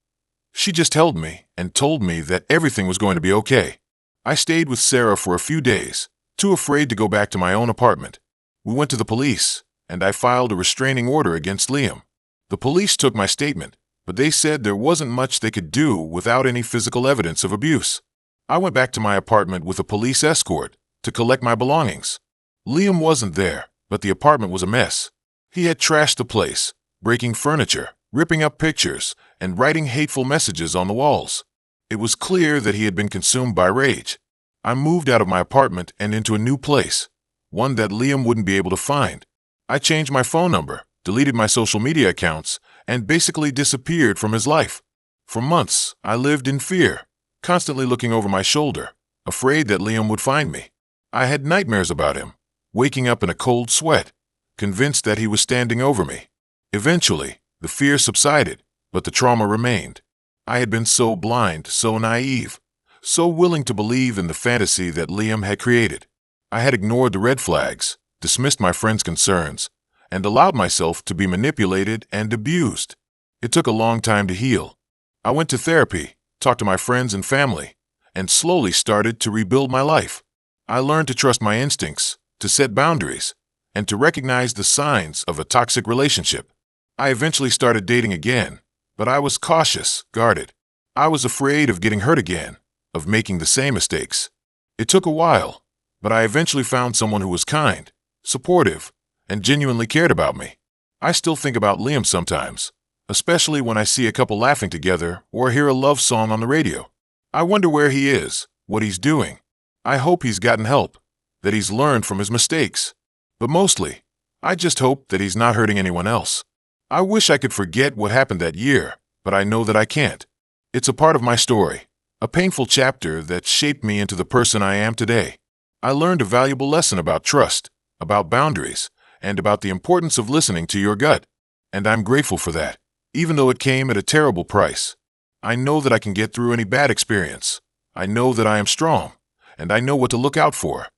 She just held me and told me that everything was going to be okay. I stayed with Sarah for a few days, too afraid to go back to my own apartment. We went to the police, and I filed a restraining order against Liam. The police took my statement, but they said there wasn't much they could do without any physical evidence of abuse. I went back to my apartment with a police escort to collect my belongings. Liam wasn't there, but the apartment was a mess. He had trashed the place, breaking furniture, ripping up pictures, and writing hateful messages on the walls. It was clear that he had been consumed by rage. I moved out of my apartment and into a new place, one that Liam wouldn't be able to find. I changed my phone number, deleted my social media accounts, and basically disappeared from his life. For months, I lived in fear, constantly looking over my shoulder, afraid that Liam would find me. I had nightmares about him, waking up in a cold sweat, convinced that he was standing over me. Eventually, the fear subsided, but the trauma remained. I had been so blind, so naive, so willing to believe in the fantasy that Liam had created. I had ignored the red flags, dismissed my friend's concerns, and allowed myself to be manipulated and abused. It took a long time to heal. I went to therapy, talked to my friends and family, and slowly started to rebuild my life. I learned to trust my instincts, to set boundaries, and to recognize the signs of a toxic relationship. I eventually started dating again, but I was cautious, guarded. I was afraid of getting hurt again, of making the same mistakes. It took a while, but I eventually found someone who was kind, supportive, and genuinely cared about me. I still think about Liam sometimes, especially when I see a couple laughing together or hear a love song on the radio. I wonder where he is, what he's doing. I hope he's gotten help, that he's learned from his mistakes. But mostly, I just hope that he's not hurting anyone else. I wish I could forget what happened that year, but I know that I can't. It's a part of my story, a painful chapter that shaped me into the person I am today. I learned a valuable lesson about trust, about boundaries, and about the importance of listening to your gut. And I'm grateful for that, even though it came at a terrible price. I know that I can get through any bad experience. I know that I am strong, and I know what to look out for.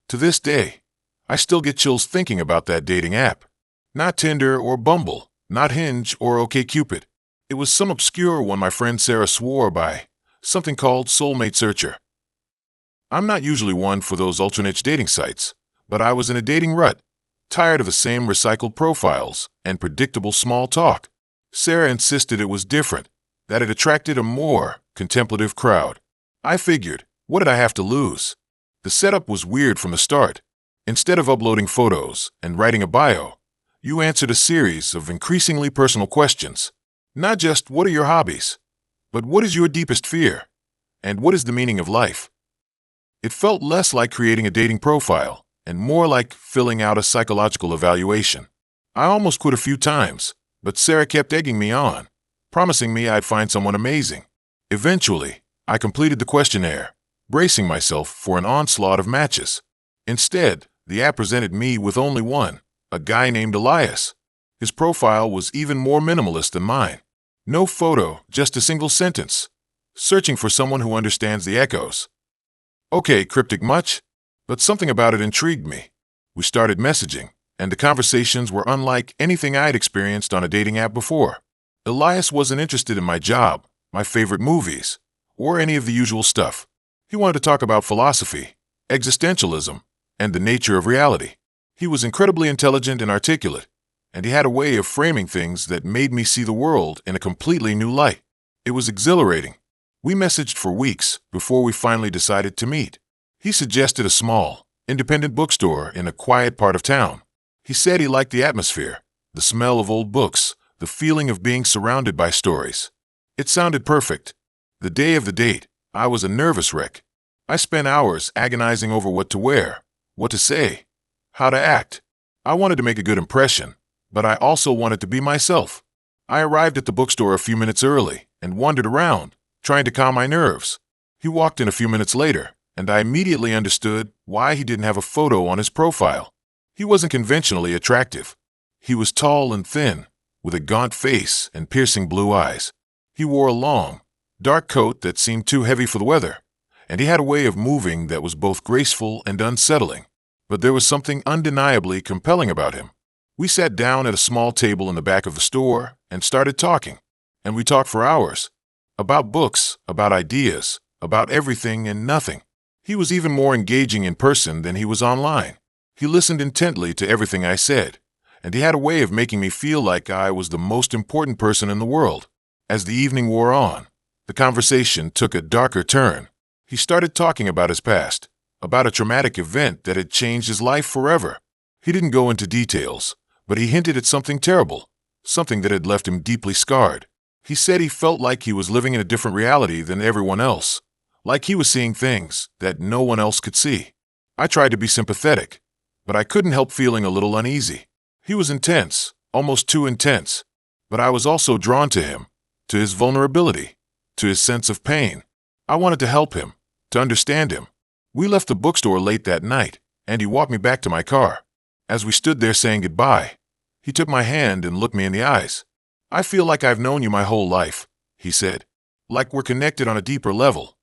To this day, I still get chills thinking about that dating app. Not Tinder or Bumble, not Hinge or OkCupid. It was some obscure one my friend Sarah swore by, something called Soulmate Searcher. I'm not usually one for those ultra-niche dating sites, but I was in a dating rut, tired of the same recycled profiles and predictable small talk. Sarah insisted it was different, that it attracted a more contemplative crowd. I figured, what did I have to lose? The setup was weird from the start. Instead of uploading photos and writing a bio, you answered a series of increasingly personal questions. Not just what are your hobbies, but what is your deepest fear? And what is the meaning of life? It felt less like creating a dating profile and more like filling out a psychological evaluation. I almost quit a few times, but Sarah kept egging me on, promising me I'd find someone amazing. Eventually, I completed the questionnaire, bracing myself for an onslaught of matches. Instead, the app presented me with only one, a guy named Elias. His profile was even more minimalist than mine. No photo, just a single sentence. Searching for someone who understands the echoes. Okay, cryptic much? But something about it intrigued me. We started messaging, and the conversations were unlike anything I'd experienced on a dating app before. Elias wasn't interested in my job, my favorite movies, or any of the usual stuff. He wanted to talk about philosophy, existentialism, and the nature of reality. He was incredibly intelligent and articulate, and he had a way of framing things that made me see the world in a completely new light. It was exhilarating. We messaged for weeks before we finally decided to meet. He suggested a small, independent bookstore in a quiet part of town. He said he liked the atmosphere, the smell of old books, the feeling of being surrounded by stories. It sounded perfect. The day of the date, I was a nervous wreck. I spent hours agonizing over what to wear, what to say, how to act. I wanted to make a good impression, but I also wanted to be myself. I arrived at the bookstore a few minutes early and wandered around, trying to calm my nerves. He walked in a few minutes later, and I immediately understood why he didn't have a photo on his profile. He wasn't conventionally attractive. He was tall and thin, with a gaunt face and piercing blue eyes. He wore a long, dark coat that seemed too heavy for the weather, and he had a way of moving that was both graceful and unsettling. But there was something undeniably compelling about him. We sat down at a small table in the back of the store and started talking, and we talked for hours. About books, about ideas, about everything and nothing. He was even more engaging in person than he was online. He listened intently to everything I said, and he had a way of making me feel like I was the most important person in the world. As the evening wore on, the conversation took a darker turn. He started talking about his past, about a traumatic event that had changed his life forever. He didn't go into details, but he hinted at something terrible, something that had left him deeply scarred. He said he felt like he was living in a different reality than everyone else, like he was seeing things that no one else could see. I tried to be sympathetic, but I couldn't help feeling a little uneasy. He was intense, almost too intense, but I was also drawn to him, to his vulnerability, to his sense of pain. I wanted to help him, to understand him. We left the bookstore late that night, and he walked me back to my car. As we stood there saying goodbye, he took my hand and looked me in the eyes. I feel like I've known you my whole life, he said, like we're connected on a deeper level.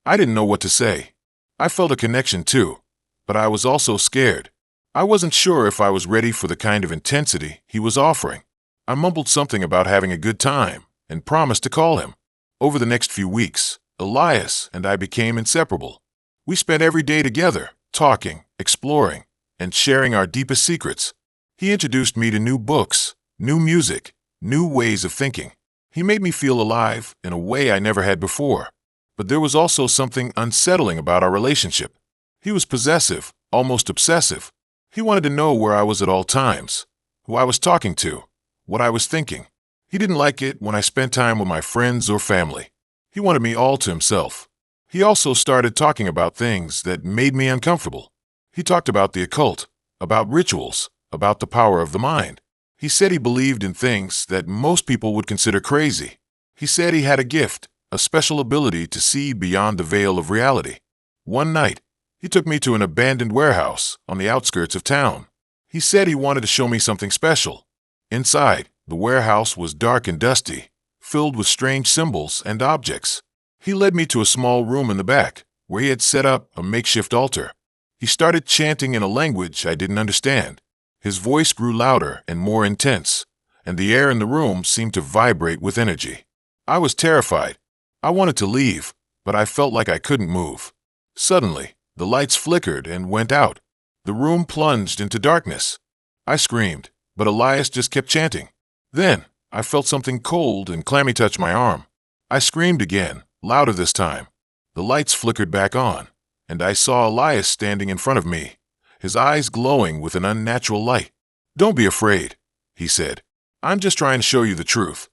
I didn't know what to say. I felt a connection too, but I was also scared. I wasn't sure if I was ready for the kind of intensity he was offering. I mumbled something about having a good time and promised to call him. Over the next few weeks, Elias and I became inseparable. We spent every day together, talking, exploring, and sharing our deepest secrets. He introduced me to new books, new music, new ways of thinking. He made me feel alive in a way I never had before. But there was also something unsettling about our relationship. He was possessive, almost obsessive. He wanted to know where I was at all times, who I was talking to, what I was thinking. He didn't like it when I spent time with my friends or family. He wanted me all to himself. He also started talking about things that made me uncomfortable. He talked about the occult, about rituals, about the power of the mind. He said he believed in things that most people would consider crazy. He said he had a gift, a special ability to see beyond the veil of reality. One night, he took me to an abandoned warehouse on the outskirts of town. He said he wanted to show me something special. Inside, The warehouse was dark and dusty, filled with strange symbols and objects. He led me to a small room in the back, where he had set up a makeshift altar. He started chanting in a language I didn't understand. His voice grew louder and more intense, and the air in the room seemed to vibrate with energy. I was terrified. I wanted to leave, but I felt like I couldn't move. Suddenly, the lights flickered and went out. The room plunged into darkness. I screamed, but Elias just kept chanting. Then, I felt something cold and clammy touch my arm. I screamed again, louder this time. The lights flickered back on, and I saw Elias standing in front of me, his eyes glowing with an unnatural light. "Don't be afraid," he said. "I'm just trying to show you the truth."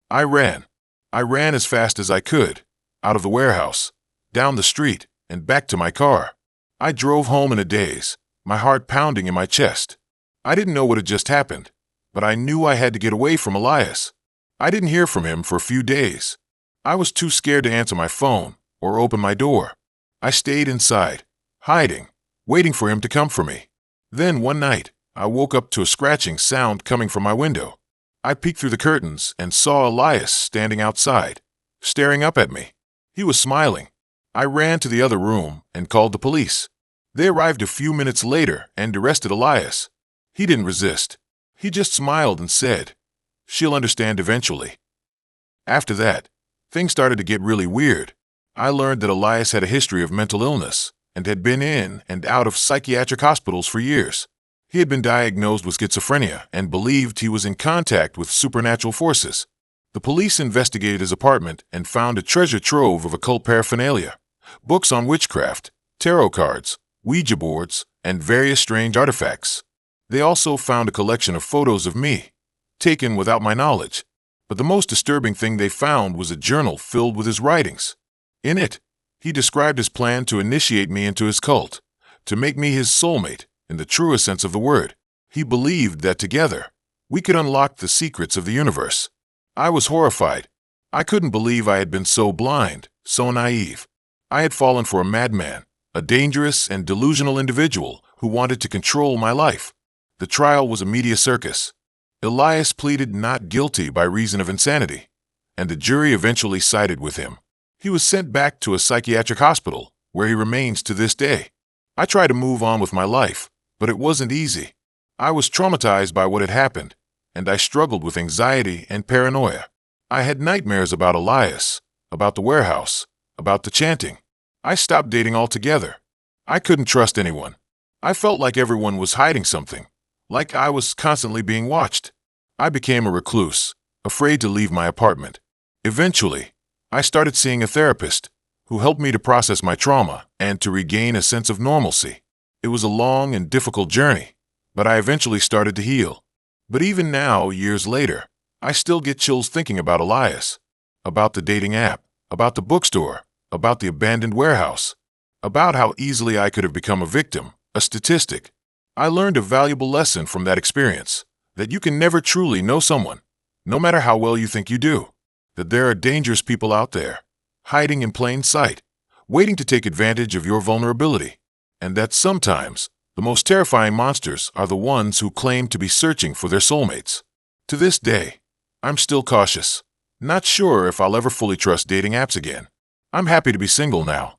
I ran. I ran as fast as I could, out of the warehouse, down the street, and back to my car. I drove home in a daze, my heart pounding in my chest. I didn't know what had just happened, but I knew I had to get away from Elias. I didn't hear from him for a few days. I was too scared to answer my phone or open my door. I stayed inside, hiding, waiting for him to come for me. Then one night, I woke up to a scratching sound coming from my window. I peeked through the curtains and saw Elias standing outside, staring up at me. He was smiling. I ran to the other room and called the police. They arrived a few minutes later and arrested Elias. He didn't resist. He just smiled and said, "She'll understand eventually." After that, things started to get really weird. I learned that Elias had a history of mental illness and had been in and out of psychiatric hospitals for years. He had been diagnosed with schizophrenia and believed he was in contact with supernatural forces. The police investigated his apartment and found a treasure trove of occult paraphernalia, books on witchcraft, tarot cards, Ouija boards, and various strange artifacts. They also found a collection of photos of me, taken without my knowledge. But the most disturbing thing they found was a journal filled with his writings. In it, he described his plan to initiate me into his cult, to make me his soulmate, in the truest sense of the word. He believed that together, we could unlock the secrets of the universe. I was horrified. I couldn't believe I had been so blind, so naive. I had fallen for a madman, a dangerous and delusional individual who wanted to control my life. The trial was a media circus. Elias pleaded not guilty by reason of insanity, and the jury eventually sided with him. He was sent back to a psychiatric hospital, where he remains to this day. I tried to move on with my life, but it wasn't easy. I was traumatized by what had happened, and I struggled with anxiety and paranoia. I had nightmares about Elias, about the warehouse, about the chanting. I stopped dating altogether. I couldn't trust anyone. I felt like everyone was hiding something, like I was constantly being watched. I became a recluse, afraid to leave my apartment. Eventually, I started seeing a therapist who helped me to process my trauma and to regain a sense of normalcy. It was a long and difficult journey, but I eventually started to heal. But even now, years later, I still get chills thinking about Elias, about the dating app, about the bookstore, about the abandoned warehouse, about how easily I could have become a victim, a statistic. I learned a valuable lesson from that experience, that you can never truly know someone, no matter how well you think you do, that there are dangerous people out there, hiding in plain sight, waiting to take advantage of your vulnerability, and that sometimes the most terrifying monsters are the ones who claim to be searching for their soulmates. To this day, I'm still cautious, not sure if I'll ever fully trust dating apps again. I'm happy to be single now.